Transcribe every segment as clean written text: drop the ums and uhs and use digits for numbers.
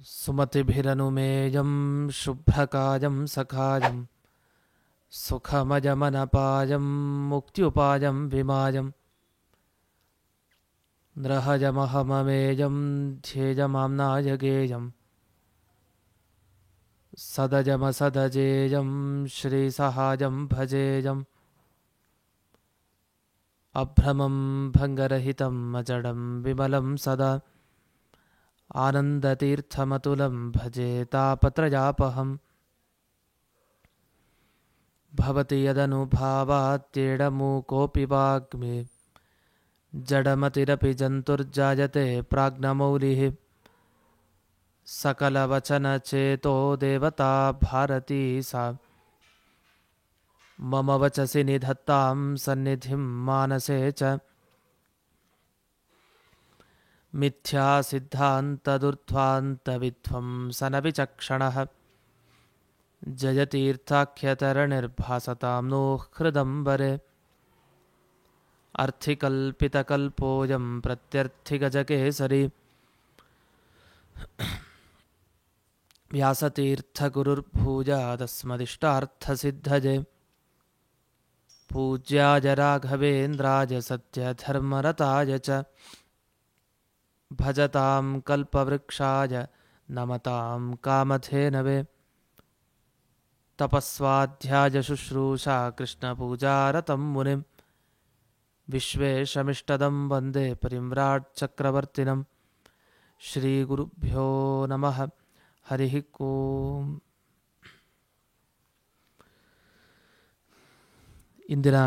ಸುಮತಿಭಿರನುಮೇಯಂ ಶುಭ್ರಕಾಯಂ ಸಖಾಯಂ ಸುಖಮಜಮನಪಾಯಂ ಮುಕ್ತ್ಯುಪಾಯಂ ವಿಮಾಯಂ ನೃಹಜಮಹಮಮೇಯಂ ಧ್ಯೇಯಮಾಮ್ನಾಯಗೇಯಂ ಸದಜಮಸದಜೇಯಂ ಶ್ರೀಸಹಾಯಂ ಭಜೇಯಂ ಅಭ್ರಮಂ ಭಂಗರಹಿತಂ ಅಜಡಂ ವಿಮಲಂ ಸದಾ ಆನಂದತೀರ್ಥಮತುಲಂ ಭಜೆ ತಾಪತ್ರಯಾಪಹಂ ಭವತಿ ಯದನುಭಾವಾತ್ಯೇಡಮೂಕೋಪಿ ವಾಗ್ಮಿ ಜಡಮತಿರಪಿ ಜಂತುರ್ಜಾಯತೆ ಪ್ರಾಜ್ಞಮೌಲಿಃ ಸಕಲವಚನಚೇತೋ ದೇವತಾ ಭಾರತೀ ಸಾ ಮಮ ವಚಸಿ ನಿಧತ್ತಾಂ ಸನ್ನಿಧಿಂ ಮಾನಸೇ ಚ ಮಿಥ್ಯಾ ಸಿದ್ಧಾಂತದುರ್ಧ್ವಾಂತವಿಧ್ವಂಸನ ವಿಚಕ್ಷಣಃ ಜಯತೀರ್ಥಾಖ್ಯತರಣಿರ್ಭಾಸತಾಂ ನೋ ಹೃದಂಬರೆ ಅರ್ಥಿಕಲ್ಪಿತಕಲ್ಪೋಯಂ ಪ್ರತ್ಯರ್ಥಿಗಜಕೇಸರಿ ವ್ಯಾಸತೀರ್ಥಗುರುರ್ಭೂಜಾದಸ್ಮದಿಷ್ಟಾರ್ಥಸಿದ್ಧಜೆ ಪೂಜ್ಯಾಯ ರಾಘವೇಂದ್ರಾಯ ಸತ್ಯಧರ್ಮರತಾಯ ಚ ಭಜತಾಂ ಕಲ್ಪವೃಕ್ಷಾಯ ನಮತಾಂ ಕಾಮಧೇನವೇ ತಪಸ್ವಾಧ್ಯಾಯ ಶುಶ್ರೂಷಾ ಕೃಷ್ಣಪೂಜಾರತಂ ಮುನಿಂ ವಿಶ್ವೇಶಮಿಷ್ಟದಂ ವಂದೇ ಪರಿವ್ರಾಟ್ ಚಕ್ರವರ್ತಿನಂ ಶ್ರೀಗುರುಭ್ಯೋ ನಮಃ ಹರಿ ಓಂ. ಇಂದಿನ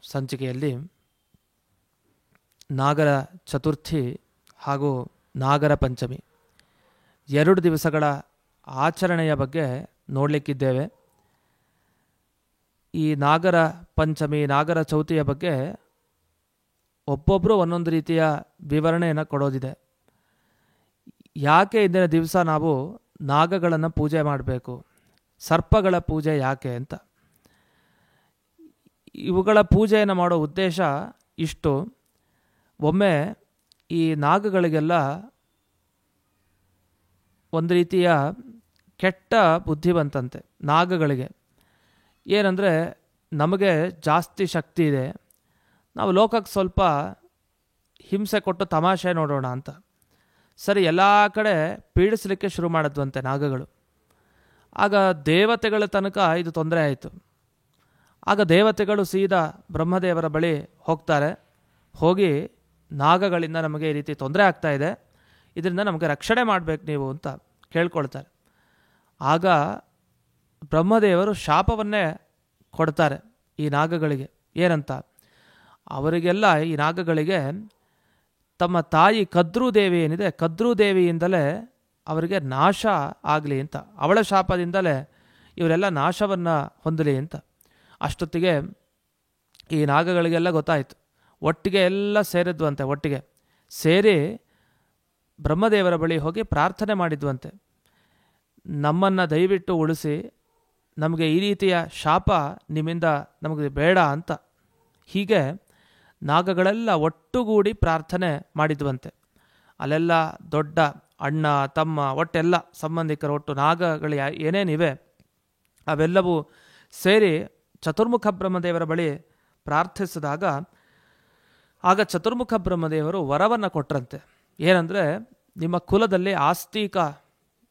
ಸಂಚಿಕೆಯಲ್ಲಿ ನಾಗರ ಚತುರ್ಥಿ ಹಾಗೂ ನಾಗರ ಪಂಚಮಿ 2 ದಿವಸಗಳ ಆಚರಣೆಯ ಬಗ್ಗೆ ನೋಡಲಿಕ್ಕಿದ್ದೇವೆ. ಈ ನಾಗರ ಪಂಚಮಿ ನಾಗರ ಚೌತಿಯ ಬಗ್ಗೆ ಒಬ್ಬೊಬ್ಬರು ಒಂದೊಂದು ರೀತಿಯ ವಿವರಣೆಯನ್ನು ಕೊಡೋದಿದೆ. ಯಾಕೆ ಇಂದಿನ ದಿವಸ ನಾವು ನಾಗಗಳನ್ನು ಪೂಜೆ ಮಾಡಬೇಕು, ಸರ್ಪಗಳ ಪೂಜೆ ಯಾಕೆ ಅಂತ. ಇವುಗಳ ಪೂಜೆಯನ್ನು ಮಾಡೋ ಉದ್ದೇಶ ಇಷ್ಟು. ಒಮ್ಮೆ ಈ ನಾಗಗಳಿಗೆಲ್ಲ ಒಂದು ರೀತಿಯ ಕೆಟ್ಟ ಬುದ್ಧಿ ಬಂತಂತೆ. ನಾಗಗಳಿಗೆ ಏನಂದರೆ, ನಮಗೆ ಜಾಸ್ತಿ ಶಕ್ತಿ ಇದೆ, ನಾವು ಲೋಕಕ್ಕೆ ಸ್ವಲ್ಪ ಹಿಂಸೆ ಕೊಟ್ಟು ತಮಾಷೆ ನೋಡೋಣ ಅಂತ ಸರಿ ಎಲ್ಲ ಕಡೆ ಪೀಡಿಸಲಿಕ್ಕೆ ಶುರು ಮಾಡಿದ್ವಂತೆ ನಾಗಗಳು. ಆಗ ದೇವತೆಗಳ ತನಕ ಇದು ತೊಂದರೆ ಆಯಿತು. ಆಗ ದೇವತೆಗಳು ಸೀದಾ ಬ್ರಹ್ಮದೇವರ ಬಳಿ ಹೋಗ್ತಾರೆ. ಹೋಗಿ ನಾಗಗಳಿಂದ ನಮಗೆ ಈ ರೀತಿ ತೊಂದರೆ ಆಗ್ತಾ ಇದೆ, ಇದರಿಂದ ನಮಗೆ ರಕ್ಷಣೆ ಮಾಡಬೇಕು ನೀವು ಅಂತ ಕೇಳ್ಕೊಳ್ತಾರೆ. ಆಗ ಬ್ರಹ್ಮದೇವರು ಶಾಪವನ್ನೇ ಕೊಡ್ತಾರೆ ಈ ನಾಗಗಳಿಗೆ. ಏನಂತ, ಅವರಿಗೆಲ್ಲ ಈ ನಾಗಗಳಿಗೆ ತಮ್ಮ ತಾಯಿ ಕದ್ರುದೇವಿ ಏನಿದೆ, ಕದ್ರುದೇವಿಯಿಂದಲೇ ಅವರಿಗೆ ನಾಶ ಆಗಲಿ ಅಂತ, ಅವಳ ಶಾಪದಿಂದಲೇ ಇವರೆಲ್ಲ ನಾಶವನ್ನು ಹೊಂದಲಿ ಅಂತ. ಅಷ್ಟೊತ್ತಿಗೆ ಈ ನಾಗಗಳಿಗೆಲ್ಲ ಗೊತ್ತಾಯಿತು. ಒಟ್ಟಿಗೆ ಎಲ್ಲ ಸೇರಿದ್ವಂತೆ. ಒಟ್ಟಿಗೆ ಸೇರಿ ಬ್ರಹ್ಮದೇವರ ಬಳಿ ಹೋಗಿ ಪ್ರಾರ್ಥನೆ ಮಾಡಿದ್ವಂತೆ, ನಮ್ಮನ್ನು ದಯವಿಟ್ಟು ಉಳಿಸಿ, ನಮಗೆ ಈ ರೀತಿಯ ಶಾಪ ನಿಮ್ಮಿಂದ ನಮಗೆ ಬೇಡ ಅಂತ. ಹೀಗೆ ನಾಗಗಳೆಲ್ಲ ಒಟ್ಟುಗೂಡಿ ಪ್ರಾರ್ಥನೆ ಮಾಡಿದ್ವಂತೆ. ಅಲ್ಲೆಲ್ಲ ದೊಡ್ಡ ಅಣ್ಣ ತಮ್ಮ ಒಟ್ಟೆಲ್ಲ ಸಂಬಂಧಿಕರು, ಒಟ್ಟು ನಾಗಗಳು ಏನೇನಿವೆ ಅವೆಲ್ಲವೂ ಸೇರಿ ಚತುರ್ಮುಖ ಬ್ರಹ್ಮದೇವರ ಬಳಿ ಪ್ರಾರ್ಥಿಸಿದಾಗ ಆಗ ಚತುರ್ಮುಖ ಬ್ರಹ್ಮದೇವರು ವರವನ್ನು ಕೊಟ್ರಂತೆ. ಏನಂದರೆ, ನಿಮ್ಮ ಕುಲದಲ್ಲಿ ಆಸ್ತಿಕ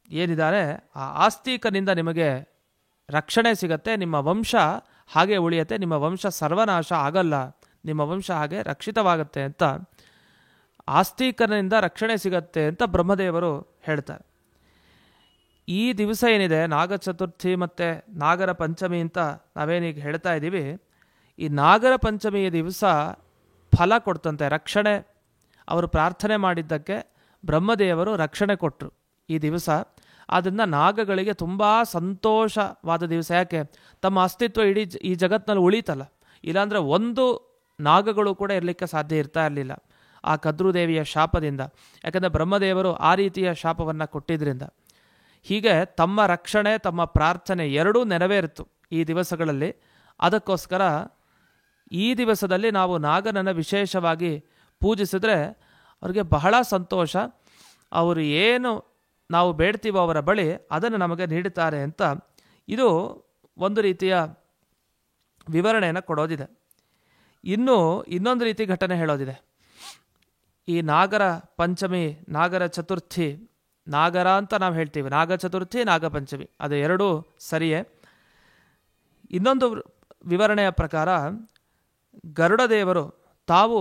ಏನಿದ್ದಾರೆ ಆ ಆಸ್ತಿಕನಿಂದ ನಿಮಗೆ ರಕ್ಷಣೆ ಸಿಗತ್ತೆ, ನಿಮ್ಮ ವಂಶ ಹಾಗೆ ಉಳಿಯತ್ತೆ, ನಿಮ್ಮ ವಂಶ ಸರ್ವನಾಶ ಆಗಲ್ಲ, ನಿಮ್ಮ ವಂಶ ಹಾಗೆ ರಕ್ಷಿತವಾಗತ್ತೆ ಅಂತ, ಆಸ್ತಿಕನಿಂದ ರಕ್ಷಣೆ ಸಿಗತ್ತೆ ಅಂತ ಬ್ರಹ್ಮದೇವರು ಹೇಳ್ತಾರೆ. ಈ ದಿವಸ ಏನಿದೆ ನಾಗ ಚತುರ್ಥಿ ಮತ್ತು ನಾಗರ ಪಂಚಮಿ ಅಂತ ನಾವೇನೀಗ ಹೇಳ್ತಾ ಇದ್ದೀವಿ, ಈ ನಾಗರ ಪಂಚಮಿಯ ದಿವಸ ಫಲ ಕೊಡ್ತಂತೆ, ರಕ್ಷಣೆ. ಅವರು ಪ್ರಾರ್ಥನೆ ಮಾಡಿದ್ದಕ್ಕೆ ಬ್ರಹ್ಮದೇವರು ರಕ್ಷಣೆ ಕೊಟ್ಟರು ಈ ದಿವಸ. ಆದ್ದರಿಂದ ನಾಗಗಳಿಗೆ ತುಂಬ ಸಂತೋಷವಾದ ದಿವಸ. ಯಾಕೆ, ತಮ್ಮ ಅಸ್ತಿತ್ವ ಇಡೀ ಈ ಜಗತ್ತಿನಲ್ಲಿ ಉಳೀತಲ್ಲ, ಇಲ್ಲಾಂದರೆ ಒಂದು ನಾಗಗಳು ಕೂಡ ಇರಲಿಕ್ಕೆ ಸಾಧ್ಯ ಇರ್ತಾ ಇರಲಿಲ್ಲ ಆ ಕದ್ರುದೇವಿಯ ಶಾಪದಿಂದ. ಯಾಕಂದರೆ ಬ್ರಹ್ಮದೇವರು ಆ ರೀತಿಯ ಶಾಪವನ್ನು ಕೊಟ್ಟಿದ್ದರಿಂದ. ಹೀಗೆ ತಮ್ಮ ರಕ್ಷಣೆ ತಮ್ಮ ಪ್ರಾರ್ಥನೆ ಎರಡೂ ನೆರವೇರಿತು ಈ ದಿವಸಗಳಲ್ಲಿ. ಅದಕ್ಕೋಸ್ಕರ ಈ ದಿವಸದಲ್ಲಿ ನಾವು ನಾಗನನ್ನು ವಿಶೇಷವಾಗಿ ಪೂಜಿಸಿದ್ರೆ ಅವ್ರಿಗೆ ಬಹಳ ಸಂತೋಷ. ಅವರು ಏನು ನಾವು ಬೇಡ್ತೀವೋ ಅವರ ಬಳಿ ಅದನ್ನು ನಮಗೆ ನೀಡುತ್ತಾರೆ ಅಂತ ಇದು ಒಂದು ರೀತಿಯ ವಿವರಣೆಯನ್ನು ಕೊಡೋದಿದೆ. ಇನ್ನೊಂದು ರೀತಿ ಘಟನೆ ಹೇಳೋದಿದೆ. ಈ ನಾಗರ ಪಂಚಮಿ, ನಾಗರ ಚತುರ್ಥಿ, ನಾಗರ ಅಂತ ನಾವು ಹೇಳ್ತೀವಿ, ನಾಗ ಚತುರ್ಥಿ, ನಾಗ ಪಂಚಮಿ, ಅದು ಎರಡೂ ಸರಿಯೇ. ಇನ್ನೊಂದು ವಿವರಣೆಯ ಪ್ರಕಾರ ಗರುಡ ದೇವರು ತಾವು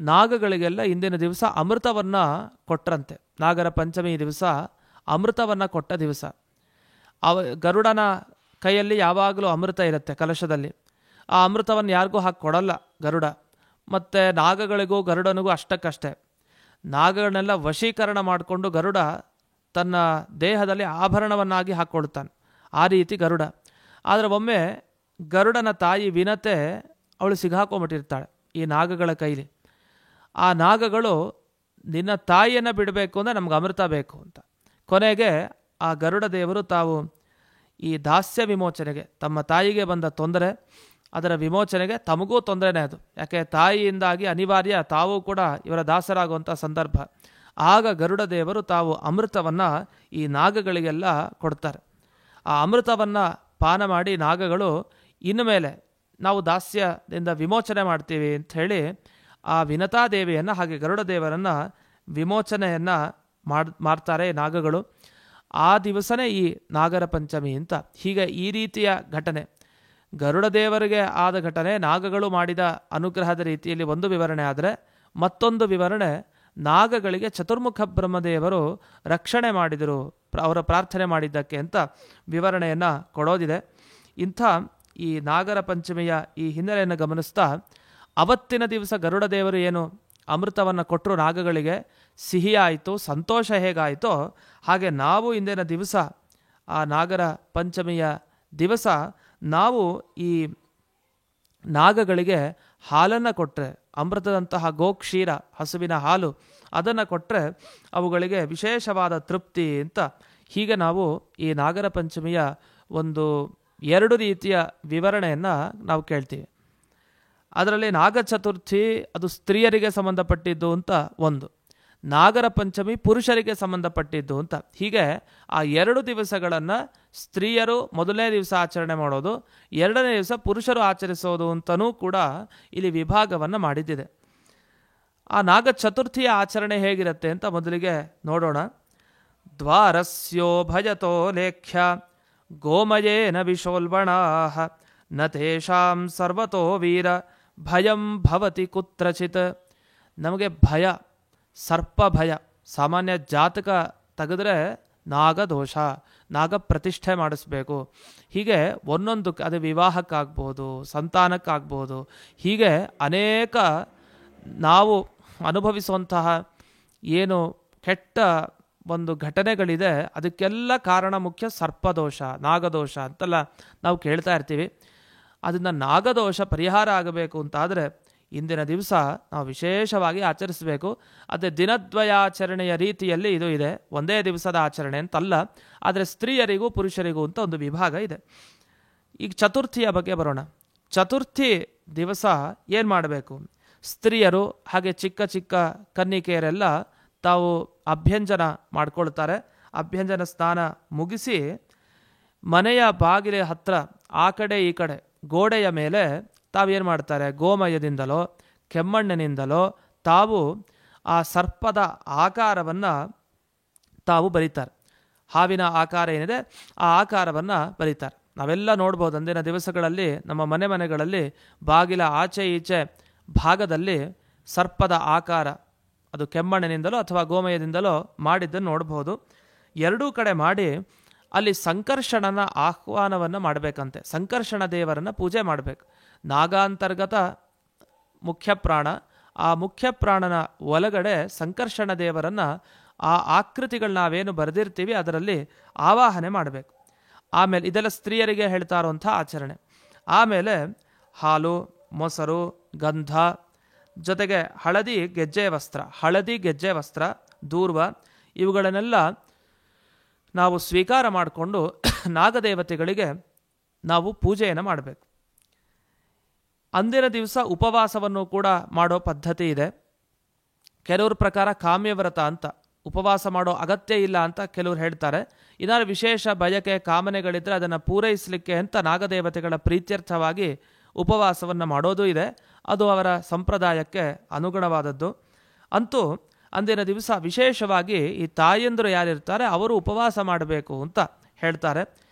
ನಾಗಗಳಿಗೆಲ್ಲ ಇಂದಿನ ದಿವಸ ಅಮೃತವನ್ನು ಕೊಟ್ಟರಂತೆ. ನಾಗರ ಪಂಚಮಿ ದಿವಸ ಅಮೃತವನ್ನು ಕೊಟ್ಟ ದಿವಸ. ಗರುಡನ ಕೈಯಲ್ಲಿ ಯಾವಾಗಲೂ ಅಮೃತ ಇರುತ್ತೆ ಕಲಶದಲ್ಲಿ. ಆ ಅಮೃತವನ್ನು ಯಾರಿಗೂ ಹಾಕಿ ಕೊಡಲ್ಲ ಗರುಡ. ಮತ್ತು ನಾಗಗಳಿಗೂ ಗರುಡನಿಗೂ ಅಷ್ಟಕ್ಕಷ್ಟೇ. ನಾಗಗಳನ್ನೆಲ್ಲ ವಶೀಕರಣ ಮಾಡಿಕೊಂಡು ಗರುಡ ತನ್ನ ದೇಹದಲ್ಲಿ ಆಭರಣವನ್ನಾಗಿ ಹಾಕ್ಕೊಳ್ತಾನೆ. ಆ ರೀತಿ ಗರುಡ. ಆದರೆ ಒಮ್ಮೆ ಗರುಡನ ತಾಯಿ ವಿನತೆ ಅವಳು ಸಿಗಾಕೊಂಬಿಟ್ಟಿರ್ತಾಳೆ ಈ ನಾಗಗಳ ಕೈಲಿ. ಆ ನಾಗಗಳು ನಿನ್ನ ತಾಯಿಯನ್ನು ಬಿಡಬೇಕು ಅಂದರೆ ನಮ್ಗೆ ಅಮೃತ ಬೇಕು ಅಂತ. ಕೊನೆಗೆ ಆ ಗರುಡ ದೇವರು ತಾವು ಈ ದಾಸ್ಯ ವಿಮೋಚನೆಗೆ, ತಮ್ಮ ತಾಯಿಗೆ ಬಂದ ತೊಂದರೆ ಅದರ ವಿಮೋಚನೆಗೆ ತಮಗೂ ತೊಂದರೆನೇ ಅದು. ಯಾಕೆ ತಾಯಿಯಿಂದಾಗಿ ಅನಿವಾರ್ಯ ತಾವು ಕೂಡ ಇವರ ದಾಸರಾಗುವಂಥ ಸಂದರ್ಭ. ಆಗ ಗರುಡ ದೇವರು ತಾವು ಅಮೃತವನ್ನು ಈ ನಾಗಗಳಿಗೆಲ್ಲ ಕೊಡ್ತಾರೆ. ಆ ಅಮೃತವನ್ನು ಪಾನ ಮಾಡಿ ನಾಗಗಳು ಇನ್ನು ಮೇಲೆ ನಾವು ದಾಸ್ಯದಿಂದ ವಿಮೋಚನೆ ಮಾಡ್ತೀವಿ ಅಂತ ಹೇಳಿ ಆ ವಿನತಾದೇವಿಯನ್ನು ಹಾಗೆ ಗರುಡ ದೇವರನ್ನು ವಿಮೋಚನೆಯನ್ನು ಮಾಡ್ತಾರೆ ನಾಗಗಳು. ಆ ದಿವಸನೇ ಈ ನಾಗರ ಪಂಚಮಿ ಅಂತ. ಹೀಗೆ ಈ ರೀತಿಯ ಘಟನೆ ಗರುಡ ದೇವರಿಗೆ ಆದ ಘಟನೆ ನಾಗಗಳು ಮಾಡಿದ ಅನುಗ್ರಹದ ರೀತಿಯಲ್ಲಿ ಒಂದು ವಿವರಣೆ ಆದರೆ, ಮತ್ತೊಂದು ವಿವರಣೆ ನಾಗಗಳಿಗೆ ಚತುರ್ಮುಖ ಬ್ರಹ್ಮದೇವರು ರಕ್ಷಣೆ ಮಾಡಿದರು ಅವರ ಪ್ರಾರ್ಥನೆ ಮಾಡಿದ್ದಕ್ಕೆ ಅಂತ ವಿವರಣೆಯನ್ನು ಕೊಡೋದಿದೆ. ಇಂಥ ಈ ನಾಗರ ಪಂಚಮಿಯ ಈ ಹಿನ್ನೆಲೆಯನ್ನು ಗಮನಿಸ್ತಾ ಅವತ್ತಿನ ದಿವಸ ಗರುಡ ದೇವರು ಏನು ಅಮೃತವನ್ನು ಕೊಟ್ಟರು ನಾಗಗಳಿಗೆ, ಸಿಹಿಯಾಯಿತು, ಸಂತೋಷ ಹೇಗಾಯಿತೋ ಹಾಗೆ ನಾವು ಇಂದಿನ ದಿವಸ ಆ ನಾಗರ ಪಂಚಮಿಯ ದಿವಸ ನಾವು ಈ ನಾಗಗಳಿಗೆ ಹಾಲನ್ನು ಕೊಟ್ಟರೆ, ಅಮೃತದಂತಹ ಗೋಕ್ಷೀರ, ಹಸುವಿನ ಹಾಲು, ಅದನ್ನು ಕೊಟ್ಟರೆ ಅವುಗಳಿಗೆ ವಿಶೇಷವಾದ ತೃಪ್ತಿ ಅಂತ. ಹೀಗೆ ನಾವು ಈ ನಾಗರ ಪಂಚಮಿಯ ಒಂದು ಎರಡು ರೀತಿಯ ವಿವರಣೆಯನ್ನು ನಾವು ಕೇಳ್ತೀವಿ. ಅದರಲ್ಲಿ ನಾಗ ಚತುರ್ಥಿ ಅದು ಸ್ತ್ರೀಯರಿಗೆ ಸಂಬಂಧಪಟ್ಟಿದ್ದು ಅಂತ ಒಂದು, ನಾಗರ ಪಂಚಮಿ ಪುರುಷರಿಗೆ ಸಂಬಂಧಪಟ್ಟಿದ್ದು ಅಂತ. ಹೀಗೆ ಆ ಎರಡು ದಿವಸಗಳನ್ನು ಸ್ತ್ರೀಯರು ಮೊದಲನೇ ದಿವಸ ಆಚರಣೆ ಮಾಡೋದು, ಎರಡನೇ ದಿವಸ ಪುರುಷರು ಆಚರಿಸೋದು ಅಂತಲೂ ಕೂಡ ಇಲ್ಲಿ ವಿಭಾಗವನ್ನು ಮಾಡಿದ್ದಿದೆ. ಆ ನಾಗ ಚತುರ್ಥಿಯ ಆಚರಣೆ ಹೇಗಿರುತ್ತೆ ಅಂತ ಮೊದಲಿಗೆ ನೋಡೋಣ. ದ್ವಾರಸ್ಯೋ ಭಜತೋ ಲೇಖ್ಯ ಗೋಮಯೇನ ವಿಶೋಲ್ಬಣಾಃ ನ ತೇಷಾಂ ಸರ್ವತೋ ವೀರ ಭಯಂ ಭವತಿ ಕುತ್ರಚಿತ್. ನಮಗೆ ಭಯ, ಸರ್ಪ ಭಯ, ಸಾಮಾನ್ಯ ಜಾತಕ ತೆಗೆದ್ರೆ ನಾಗದೋಷ, ನಾಗ ಪ್ರತಿಷ್ಠೆ ಮಾಡಿಸ್ಬೇಕು. ಹೀಗೆ ಒಂದೊಂದು, ಅದು ವಿವಾಹಕ್ಕಾಗ್ಬೋದು, ಸಂತಾನಕ್ಕಾಗ್ಬೋದು, ಹೀಗೆ ಅನೇಕ ನಾವು ಅನುಭವಿಸುವಂತಹ ಏನು ಕೆಟ್ಟ ಒಂದು ಘಟನೆಗಳಿದೆ ಅದಕ್ಕೆಲ್ಲ ಕಾರಣ ಮುಖ್ಯ ಸರ್ಪದೋಷ, ನಾಗದೋಷ ಅಂತೆಲ್ಲ ನಾವು ಕೇಳ್ತಾ ಇರ್ತೀವಿ. ಅದನ್ನು ನಾಗದೋಷ ಪರಿಹಾರ ಆಗಬೇಕು ಅಂತಾದರೆ ಇಂದಿನ ದಿವಸ ನಾವು ವಿಶೇಷವಾಗಿ ಆಚರಿಸಬೇಕು. ಅದೇ ದಿನದ್ವಯಾಚರಣೆಯ ರೀತಿಯಲ್ಲಿ ಇದು ಇದೆ, ಒಂದೇ ದಿವಸದ ಆಚರಣೆ ಅಂತಲ್ಲ. ಆದರೆ ಸ್ತ್ರೀಯರಿಗೂ ಪುರುಷರಿಗೂ ಅಂತ ಒಂದು ವಿಭಾಗ ಇದೆ. ಈಗ ಚತುರ್ಥಿಯ ಬಗ್ಗೆ ಬರೋಣ. ಚತುರ್ಥಿ ದಿವಸ ಏನು ಮಾಡಬೇಕು? ಸ್ತ್ರೀಯರು ಹಾಗೆ ಚಿಕ್ಕ ಚಿಕ್ಕ ಕನ್ನಿಕೆಯರೆಲ್ಲ ತಾವು ಅಭ್ಯಂಜನ ಮಾಡ್ಕೊಳ್ತಾರೆ. ಅಭ್ಯಂಜನ ಸ್ನಾನ ಮುಗಿಸಿ ಮನೆಯ ಬಾಗಿಲ ಹತ್ರ ಆ ಕಡೆ ಈ ಕಡೆ ಗೋಡೆಯ ಮೇಲೆ ತಾವೇನು ಮಾಡ್ತಾರೆ, ಗೋಮಯದಿಂದಲೋ ಕೆಮ್ಮಣ್ಣಿನಿಂದಲೋ ತಾವು ಆ ಸರ್ಪದ ಆಕಾರವನ್ನು ತಾವು ಬರೀತಾರೆ. ಹಾವಿನ ಆಕಾರ ಏನಿದೆ ಆ ಆಕಾರವನ್ನು ಬರೀತಾರೆ. ನಾವೆಲ್ಲ ನೋಡ್ಬೋದು ಅಂದಿನ ದಿವಸಗಳಲ್ಲಿ ನಮ್ಮ ಮನೆಗಳಲ್ಲಿ ಬಾಗಿಲ ಆಚೆ ಈಚೆ ಭಾಗದಲ್ಲಿ ಸರ್ಪದ ಆಕಾರ, ಅದು ಕೆಮ್ಮಣ್ಣಿನಿಂದಲೋ ಅಥವಾ ಗೋಮಯದಿಂದಲೋ ಮಾಡಿದ್ದನ್ನು ನೋಡ್ಬೋದು. ಎರಡೂ ಕಡೆ ಮಾಡಿ ಅಲ್ಲಿ ಸಂಕರ್ಷಣನ ಆಹ್ವಾನವನ್ನು ಮಾಡಬೇಕಂತೆ. ಸಂಕರ್ಷಣ ದೇವರನ್ನು ಪೂಜೆ ಮಾಡಬೇಕು. ನಾಗಾಂತರ್ಗತ ಮುಖ್ಯ ಪ್ರಾಣ, ಆ ಮುಖ್ಯ ಪ್ರಾಣನ ಒಳಗಡೆ ಸಂಕರ್ಷಣ ದೇವರನ್ನು ಆ ಆಕೃತಿಗಳು ನಾವೇನು ಬರೆದಿರ್ತೀವಿ ಅದರಲ್ಲಿ ಆವಾಹನೆ ಮಾಡಬೇಕು. ಆಮೇಲೆ ಇದೆಲ್ಲ ಸ್ತ್ರೀಯರಿಗೆ ಹೇಳ್ತಾ ಇರುವಂಥ ಆಚರಣೆ. ಆಮೇಲೆ ಹಾಲು, ಮೊಸರು, ಗಂಧ, ಜೊತೆಗೆ ಹಳದಿ ಗೆಜ್ಜೆ ವಸ್ತ್ರ, ದೂರ್ವ, ಇವುಗಳನ್ನೆಲ್ಲ ನಾವು ಸ್ವೀಕಾರ ಮಾಡಿಕೊಂಡು ನಾಗದೇವತೆಗಳಿಗೆ ನಾವು ಪೂಜೆಯನ್ನು ಮಾಡಬೇಕು. ಅಂದಿನ ದಿವಸ ಉಪವಾಸವನ್ನು ಕೂಡ ಮಾಡೋ ಪದ್ಧತಿ ಇದೆ. ಕೆಲವ್ರ ಪ್ರಕಾರ ಕಾಮ್ಯವ್ರತ ಅಂತ ಉಪವಾಸ ಮಾಡೋ ಅಗತ್ಯ ಇಲ್ಲ ಅಂತ ಕೆಲವರು ಹೇಳ್ತಾರೆ. ಏನಾದ್ರು ವಿಶೇಷ ಬಯಕೆ ಕಾಮನೆಗಳಿದ್ರೆ ಅದನ್ನು ಪೂರೈಸಲಿಕ್ಕೆ ಅಂತ ನಾಗದೇವತೆಗಳ ಪ್ರೀತ್ಯರ್ಥವಾಗಿ ಉಪವಾಸವನ್ನು ಮಾಡೋದು ಇದೆ. ಅದು ಅವರ ಸಂಪ್ರದಾಯಕ್ಕೆ ಅನುಗುಣವಾದದ್ದು. ಅಂತೂ ಅಂದಿನ ದಿವಸ ವಿಶೇಷವಾಗಿ ಈ ತಾಯಂದರು ಯಾರಿರ್ತಾರೆ ಅವರು ಉಪವಾಸ ಮಾಡಬೇಕು ಅಂತ ಹೇಳ್ತಾರೆ.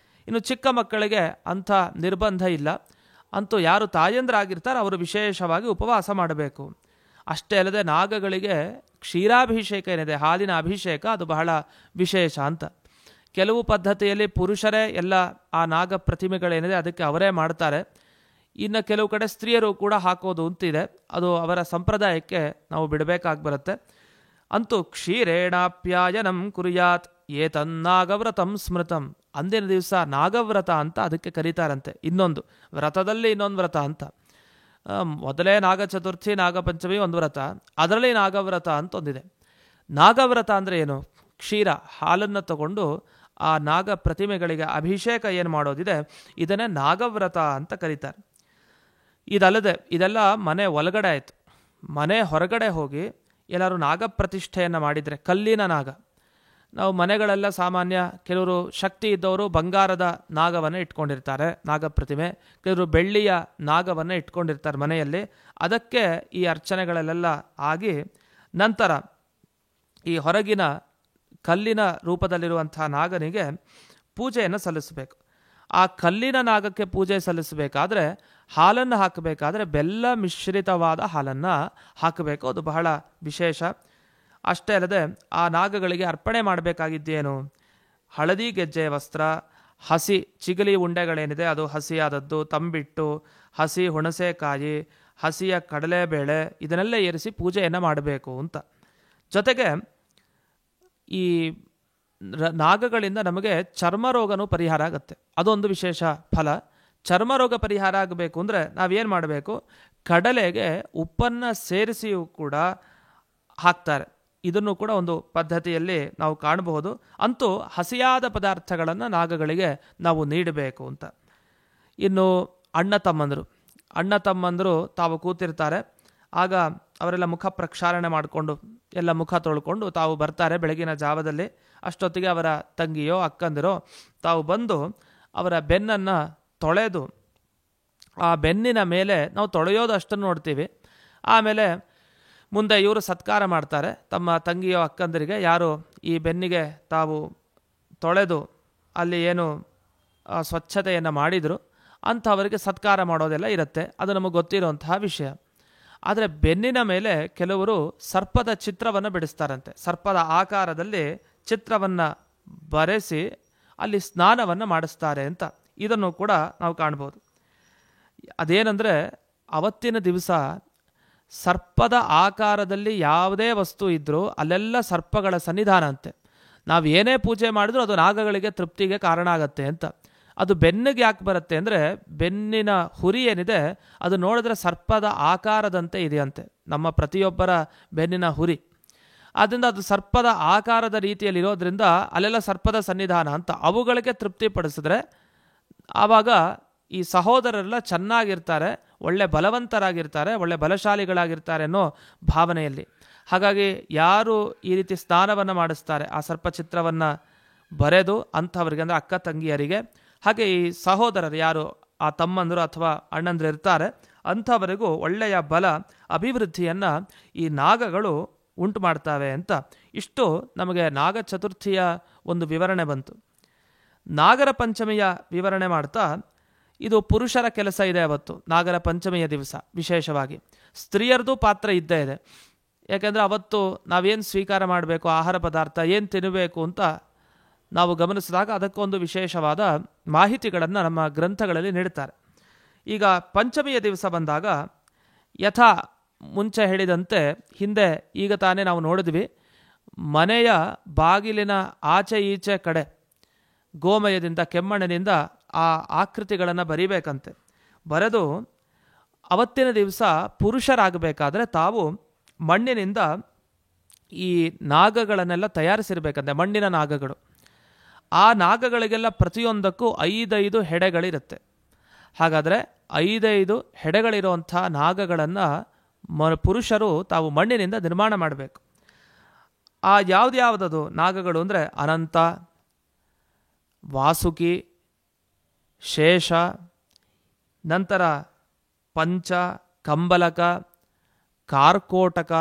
ಇನ್ನು ಚಿಕ್ಕ ಮಕ್ಕಳಿಗೆ ಅಂಥ ನಿರ್ಬಂಧ ಇಲ್ಲ. ಅಂತೂ ಯಾರು ತಾಯಂದ್ರಾಗಿರ್ತಾರೆ ಅವರು ವಿಶೇಷವಾಗಿ ಉಪವಾಸ ಮಾಡಬೇಕು. ಅಷ್ಟೇ ಅಲ್ಲದೆ ನಾಗಗಳಿಗೆ ಕ್ಷೀರಾಭಿಷೇಕ ಏನಿದೆ, ಹಾಲಿನ ಅಭಿಷೇಕ, ಅದು ಬಹಳ ವಿಶೇಷ ಅಂತ. ಕೆಲವು ಪದ್ಧತಿಯಲ್ಲಿ ಪುರುಷರೇ ಎಲ್ಲ ಆ ನಾಗ ಪ್ರತಿಮೆಗಳೇನಿದೆ ಅದಕ್ಕೆ ಅವರೇ ಮಾಡ್ತಾರೆ. ಇನ್ನು ಕೆಲವು ಕಡೆ ಸ್ತ್ರೀಯರು ಕೂಡ ಹಾಕೋದು ಅಂತಿದೆ. ಅದು ಅವರ ಸಂಪ್ರದಾಯಕ್ಕೆ ನಾವು ಬಿಡಬೇಕಾಗಿ ಬರುತ್ತೆ. ಅಂತೂ ಕ್ಷೀರೇಣಾಪ್ಯಾಯನಂ ಕುರ್ಯಾತ್ ಏತನ್ನಾಗವ್ರತಂ ಸ್ಮೃತಂ. ಅಂದಿನ ದಿವಸ ನಾಗವ್ರತ ಅಂತ ಅದಕ್ಕೆ ಕರೀತಾರಂತೆ. ಇನ್ನೊಂದು ವ್ರತದಲ್ಲಿ ಇನ್ನೊಂದು ವ್ರತ ಅಂತ. ಮೊದಲೇ ನಾಗ ಚತುರ್ಥಿ, ನಾಗಪಂಚಮಿ ಒಂದು ವ್ರತ, ಅದರಲ್ಲಿ ನಾಗವ್ರತ ಅಂತ ಒಂದಿದೆ. ನಾಗವ್ರತ ಅಂದರೆ ಏನು? ಕ್ಷೀರ, ಹಾಲನ್ನು ತಗೊಂಡು ಆ ನಾಗ ಪ್ರತಿಮೆಗಳಿಗೆ ಅಭಿಷೇಕ ಏನು ಮಾಡೋದಿದೆ ಇದನ್ನೇ ನಾಗವ್ರತ ಅಂತ ಕರೀತಾರೆ. ಇದಲ್ಲದೆ ಇದೆಲ್ಲ ಮನೆ ಒಳಗಡೆ ಆಯಿತು. ಮನೆ ಹೊರಗಡೆ ಹೋಗಿ ಎಲ್ಲರೂ ನಾಗ ಪ್ರತಿಷ್ಠೆಯನ್ನು ಮಾಡಿದರೆ, ಕಲ್ಲಿನ ನಾಗ. ನಾವು ಮನೆಗಳೆಲ್ಲ ಸಾಮಾನ್ಯ ಕೆಲವರು ಶಕ್ತಿ ಇದ್ದವರು ಬಂಗಾರದ ನಾಗವನ್ನು ಇಟ್ಕೊಂಡಿರ್ತಾರೆ, ನಾಗ ಪ್ರತಿಮೆ. ಕೆಲವರು ಬೆಳ್ಳಿಯ ನಾಗವನ್ನು ಇಟ್ಕೊಂಡಿರ್ತಾರೆ ಮನೆಯಲ್ಲಿ. ಅದಕ್ಕೆ ಈ ಅರ್ಚನೆಗಳಲ್ಲೆಲ್ಲ ಆಗಿ ನಂತರ ಈ ಹೊರಗಿನ ಕಲ್ಲಿನ ರೂಪದಲ್ಲಿರುವಂಥ ನಾಗನಿಗೆ ಪೂಜೆಯನ್ನು ಸಲ್ಲಿಸಬೇಕು. ಆ ಕಲ್ಲಿನ ನಾಗಕ್ಕೆ ಪೂಜೆ ಸಲ್ಲಿಸಬೇಕಾದ್ರೆ ಹಾಲನ್ನು ಹಾಕಬೇಕಾದ್ರೆ ಬೆಲ್ಲ ಮಿಶ್ರಿತವಾದ ಹಾಲನ್ನು ಹಾಕಬೇಕು. ಅದು ಬಹಳ ವಿಶೇಷ. ಅಷ್ಟೇ ಅಲ್ಲದೆ ಆ ನಾಗಗಳಿಗೆ ಅರ್ಪಣೆ ಮಾಡಬೇಕಾಗಿದ್ದೇನು? ಹಳದಿ ಗೆಜ್ಜೆಯ ವಸ್ತ್ರ, ಹಸಿ ಚಿಗಲಿ ಉಂಡೆಗಳೇನಿದೆ ಅದು ಹಸಿಯಾದದ್ದು, ತಂಬಿಟ್ಟು, ಹಸಿ ಹುಣಸೆಕಾಯಿ, ಹಸಿಯ ಕಡಲೆಬೇಳೆ, ಇದನ್ನೆಲ್ಲ ಏರಿಸಿ ಪೂಜೆಯನ್ನು ಮಾಡಬೇಕು ಅಂತ. ಜೊತೆಗೆ ಈ ನಾಗಗಳಿಂದ ನಮಗೆ ಚರ್ಮರೋಗನೂ ಪರಿಹಾರ ಆಗುತ್ತೆ. ಅದೊಂದು ವಿಶೇಷ ಫಲ. ಚರ್ಮರೋಗ ಪರಿಹಾರ ಆಗಬೇಕು ಅಂದರೆ ನಾವೇನು ಮಾಡಬೇಕು? ಕಡಲೆಗೆ ಉಪ್ಪನ್ನು ಸೇರಿಸಿಯೂ ಕೂಡ ಹಾಕ್ತಾರೆ. ಇದನ್ನು ಕೂಡ ಒಂದು ಪದ್ಧತಿಯಲ್ಲಿ ನಾವು ಕಾಣಬಹುದು. ಅಂತೂ ಹಸಿಯಾದ ಪದಾರ್ಥಗಳನ್ನು ನಾಗಗಳಿಗೆ ನಾವು ನೀಡಬೇಕು ಅಂತ. ಇನ್ನು ಅಣ್ಣ ತಮ್ಮಂದರು ತಾವು ಕೂತಿರ್ತಾರೆ. ಆಗ ಅವರೆಲ್ಲ ಮುಖ ಪ್ರಕ್ಷಾಳನೆ ಮಾಡಿಕೊಂಡು ಎಲ್ಲ ಮುಖ ತೊಳ್ಕೊಂಡು ತಾವು ಬರ್ತಾರೆ ಬೆಳಗಿನ ಜಾವದಲ್ಲಿ. ಅಷ್ಟೊತ್ತಿಗೆ ಅವರ ತಂಗಿಯೋ ಅಕ್ಕಂದಿರೋ ತಾವು ಬಂದು ಅವರ ಬೆನ್ನನ್ನು ತೊಳೆದು, ಆ ಬೆನ್ನಿನ ಮೇಲೆ ನಾವು ತೊಳೆಯೋದು ಅಷ್ಟನ್ನು ನೋಡ್ತೀವಿ. ಆಮೇಲೆ ಮುಂದೆ ಇವರು ಸತ್ಕಾರ ಮಾಡ್ತಾರೆ ತಮ್ಮ ತಂಗಿಯೋ ಅಕ್ಕಂದರಿಗೆ. ಯಾರು ಈ ಬೆನ್ನಿಗೆ ತಾವು ತೊಳೆದು ಅಲ್ಲಿ ಏನು ಸ್ವಚ್ಛತೆಯನ್ನು ಮಾಡಿದರು ಅಂಥವರಿಗೆ ಸತ್ಕಾರ ಮಾಡೋದೆಲ್ಲ ಇರುತ್ತೆ. ಅದು ನಮಗೆ ಗೊತ್ತಿರುವಂತಹ ವಿಷಯ. ಆದರೆ ಬೆನ್ನಿನ ಮೇಲೆ ಕೆಲವರು ಸರ್ಪದ ಚಿತ್ರವನ್ನು ಬಿಡಿಸ್ತಾರಂತೆ. ಸರ್ಪದ ಆಕಾರದಲ್ಲಿ ಚಿತ್ರವನ್ನು ಬರೆಸಿ ಅಲ್ಲಿ ಸ್ನಾನವನ್ನು ಮಾಡಿಸ್ತಾರೆ ಅಂತ. ಇದನ್ನು ಕೂಡ ನಾವು ಕಾಣ್ಬೋದು. ಅದೇನೆಂದರೆ ಅವತ್ತಿನ ದಿವಸ ಸರ್ಪದ ಆಕಾರದಲ್ಲಿ ಯಾವುದೇ ವಸ್ತು ಇದ್ದರೂ ಅಲ್ಲೆಲ್ಲ ಸರ್ಪಗಳ ಸನ್ನಿಧಾನ ಅಂತೆ. ನಾವು ಏನೇ ಪೂಜೆ ಮಾಡಿದ್ರೂ ಅದು ನಾಗಗಳಿಗೆ ತೃಪ್ತಿಗೆ ಕಾರಣ ಆಗತ್ತೆ ಅಂತ. ಅದು ಬೆನ್ನಿಗೆ ಯಾಕೆ ಬರುತ್ತೆ ಅಂದರೆ ಬೆನ್ನಿನ ಹುರಿ ಏನಿದೆ ಅದು ನೋಡಿದ್ರೆ ಸರ್ಪದ ಆಕಾರದಂತೆ ಇದೆಯಂತೆ, ನಮ್ಮ ಪ್ರತಿಯೊಬ್ಬರ ಬೆನ್ನಿನ ಹುರಿ. ಆದ್ದರಿಂದ ಅದು ಸರ್ಪದ ಆಕಾರದ ರೀತಿಯಲ್ಲಿ ಇರೋದ್ರಿಂದ ಅಲ್ಲೆಲ್ಲ ಸರ್ಪದ ಸನ್ನಿಧಾನ ಅಂತ. ಅವುಗಳಿಗೆ ತೃಪ್ತಿಪಡಿಸಿದ್ರೆ ಆವಾಗ ಈ ಸಹೋದರರೆಲ್ಲ ಚೆನ್ನಾಗಿರ್ತಾರೆ, ಒಳ್ಳೆ ಬಲವಂತರಾಗಿರ್ತಾರೆ, ಒಳ್ಳೆ ಬಲಶಾಲಿಗಳಾಗಿರ್ತಾರೆ ಅನ್ನೋ ಭಾವನೆಯಲ್ಲಿ. ಹಾಗಾಗಿ ಯಾರು ಈ ರೀತಿ ಸ್ನಾನವನ್ನು ಮಾಡಿಸ್ತಾರೆ, ಆ ಸರ್ಪ ಚಿತ್ರವನ್ನು ಬರೆದು ಅಂಥವ್ರಿಗೆ ಅಂದರೆ ಅಕ್ಕ ತಂಗಿಯರಿಗೆ, ಹಾಗೆ ಈ ಸಹೋದರರು ಯಾರು ಆ ತಮ್ಮಂದರು ಅಥವಾ ಅಣ್ಣಂದರು ಇರ್ತಾರೆ ಅಂಥವರಿಗೂ ಒಳ್ಳೆಯ ಬಲ ಅಭಿವೃದ್ಧಿಯನ್ನು ಈ ನಾಗಗಳು ಉಂಟು ಮಾಡ್ತವೆ ಅಂತ. ಇಷ್ಟು ನಮಗೆ ನಾಗ ಚತುರ್ಥಿಯ ಒಂದು ವಿವರಣೆ ಬಂತು. ನಾಗರ ಪಂಚಮಿಯ ವಿವರಣೆ ಮಾಡ್ತಾ, ಇದು ಪುರುಷರ ಕೆಲಸ ಇದೆ ಅವತ್ತು ನಾಗರ ಪಂಚಮಿಯ ದಿವಸ. ವಿಶೇಷವಾಗಿ ಸ್ತ್ರೀಯರದು ಪಾತ್ರ ಇದ್ದೇ ಇದೆ. ಯಾಕೆಂದರೆ ಅವತ್ತು ನಾವೇನು ಸ್ವೀಕಾರ ಮಾಡಬೇಕು, ಆಹಾರ ಪದಾರ್ಥ ಏನು ತಿನ್ನಬೇಕು ಅಂತ ನಾವು ಗಮನಿಸಿದಾಗ ಅದಕ್ಕೊಂದು ವಿಶೇಷವಾದ ಮಾಹಿತಿಗಳನ್ನು ನಮ್ಮ ಗ್ರಂಥಗಳಲ್ಲಿ ನೀಡುತ್ತಾರೆ. ಈಗ ಪಂಚಮಿಯ ದಿವಸ ಬಂದಾಗ ಯಥಾ ಮುಂಚೆ ಹೇಳಿದಂತೆ ಹಿಂದೆ ಈಗ ತಾನೇ ನಾವು ನೋಡಿದ್ವಿ, ಮನೆಯ ಬಾಗಿಲಿನ ಆಚೆ ಈಚೆ ಕಡೆ ಗೋಮಯದಿಂದ ಕೆಮ್ಮಣ್ಣಿನಿಂದ ಆ ಆಕೃತಿಗಳನ್ನು ಬರಿಬೇಕಂತೆ. ಬರೆದು ಅವತ್ತಿನ ದಿವಸ ಪುರುಷರಾಗಬೇಕಾದ್ರೆ ತಾವು ಮಣ್ಣಿನಿಂದ ಈ ನಾಗಗಳನ್ನೆಲ್ಲ ತಯಾರಿಸಿರ್ಬೇಕಂತೆ, ಮಣ್ಣಿನ ನಾಗಗಳು. ಆ ನಾಗಗಳಿಗೆಲ್ಲ ಪ್ರತಿಯೊಂದಕ್ಕೂ 5 ಹೆಡೆಗಳಿರುತ್ತೆ. ಹಾಗಾದರೆ 5 ಹೆಡೆಗಳಿರುವಂಥ ನಾಗಗಳನ್ನು ಪುರುಷರು ತಾವು ಮಣ್ಣಿನಿಂದ ನಿರ್ಮಾಣ ಮಾಡಬೇಕು. ಆ ಯಾವುದ್ಯಾವುದದು ನಾಗಗಳು ಅಂದರೆ ಅನಂತ, ವಾಸುಕಿ, ಶೇಷ, ನಂತರ ಪಂಚ, ಕಂಬಲಕ, ಕಾರ್ಕೋಟಕ,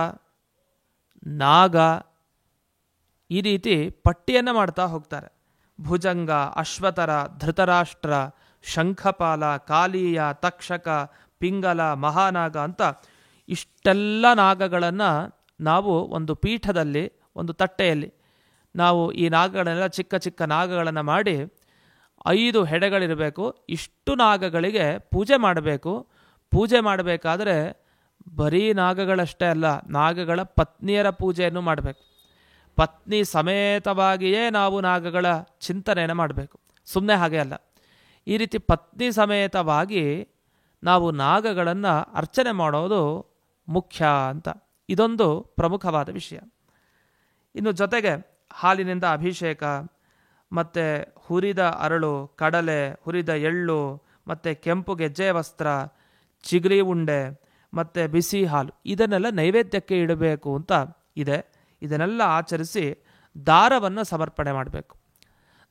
ನಾಗ, ಈ ರೀತಿ ಪಟ್ಟಿಯನ್ನು ಮಾಡ್ತಾ ಹೋಗ್ತಾರೆ. ಭುಜಂಗ, ಅಶ್ವತರ, ಧೃತರಾಷ್ಟ್ರ, ಶಂಖಪಾಲ, ಕಾಲೀಯ, ತಕ್ಷಕ, ಪಿಂಗಲ, ಮಹಾನಾಗ ಅಂತ ಇಷ್ಟೆಲ್ಲ ನಾಗಗಳನ್ನು ನಾವು ಒಂದು ಪೀಠದಲ್ಲಿ, ಒಂದು ತಟ್ಟೆಯಲ್ಲಿ ನಾವು ಈ ನಾಗಗಳನ್ನೆಲ್ಲ ಚಿಕ್ಕ ಚಿಕ್ಕ ನಾಗಗಳನ್ನು ಮಾಡಿ 5 ಹೆಡೆಗಳಿರಬೇಕು. ಇಷ್ಟು ನಾಗಗಳಿಗೆ ಪೂಜೆ ಮಾಡಬೇಕು. ಪೂಜೆ ಮಾಡಬೇಕಾದ್ರೆ ಬರೀ ನಾಗಗಳಷ್ಟೇ ಅಲ್ಲ, ನಾಗಗಳ ಪತ್ನಿಯರ ಪೂಜೆಯನ್ನು ಮಾಡಬೇಕು. ಪತ್ನಿ ಸಮೇತವಾಗಿಯೇ ನಾವು ನಾಗಗಳ ಚಿಂತನೆಯನ್ನು ಮಾಡಬೇಕು, ಸುಮ್ಮನೆ ಹಾಗೆ ಅಲ್ಲ. ಈ ರೀತಿ ಪತ್ನಿ ಸಮೇತವಾಗಿ ನಾವು ನಾಗಗಳನ್ನು ಅರ್ಚನೆ ಮಾಡೋದು ಮುಖ್ಯ ಅಂತ, ಇದೊಂದು ಪ್ರಮುಖವಾದ ವಿಷಯ. ಇನ್ನು ಜೊತೆಗೆ ಹಾಲಿನಿಂದ ಅಭಿಷೇಕ, ಮತ್ತು ಹುರಿದ ಅರಳು, ಕಡಲೆ, ಹುರಿದ ಎಳ್ಳು, ಮತ್ತು ಕೆಂಪು ಗೆಜ್ಜೆ ವಸ್ತ್ರ, ಚಿಗರಿ ಉಂಡೆ ಮತ್ತು ಬಿಸಿ ಹಾಲು, ಇದನ್ನೆಲ್ಲ ನೈವೇದ್ಯಕ್ಕೆ ಇಡಬೇಕು ಅಂತ ಇದೆ. ಇದನ್ನೆಲ್ಲ ಆಚರಿಸಿ ದಾರವನ್ನು ಸಮರ್ಪಣೆ ಮಾಡಬೇಕು.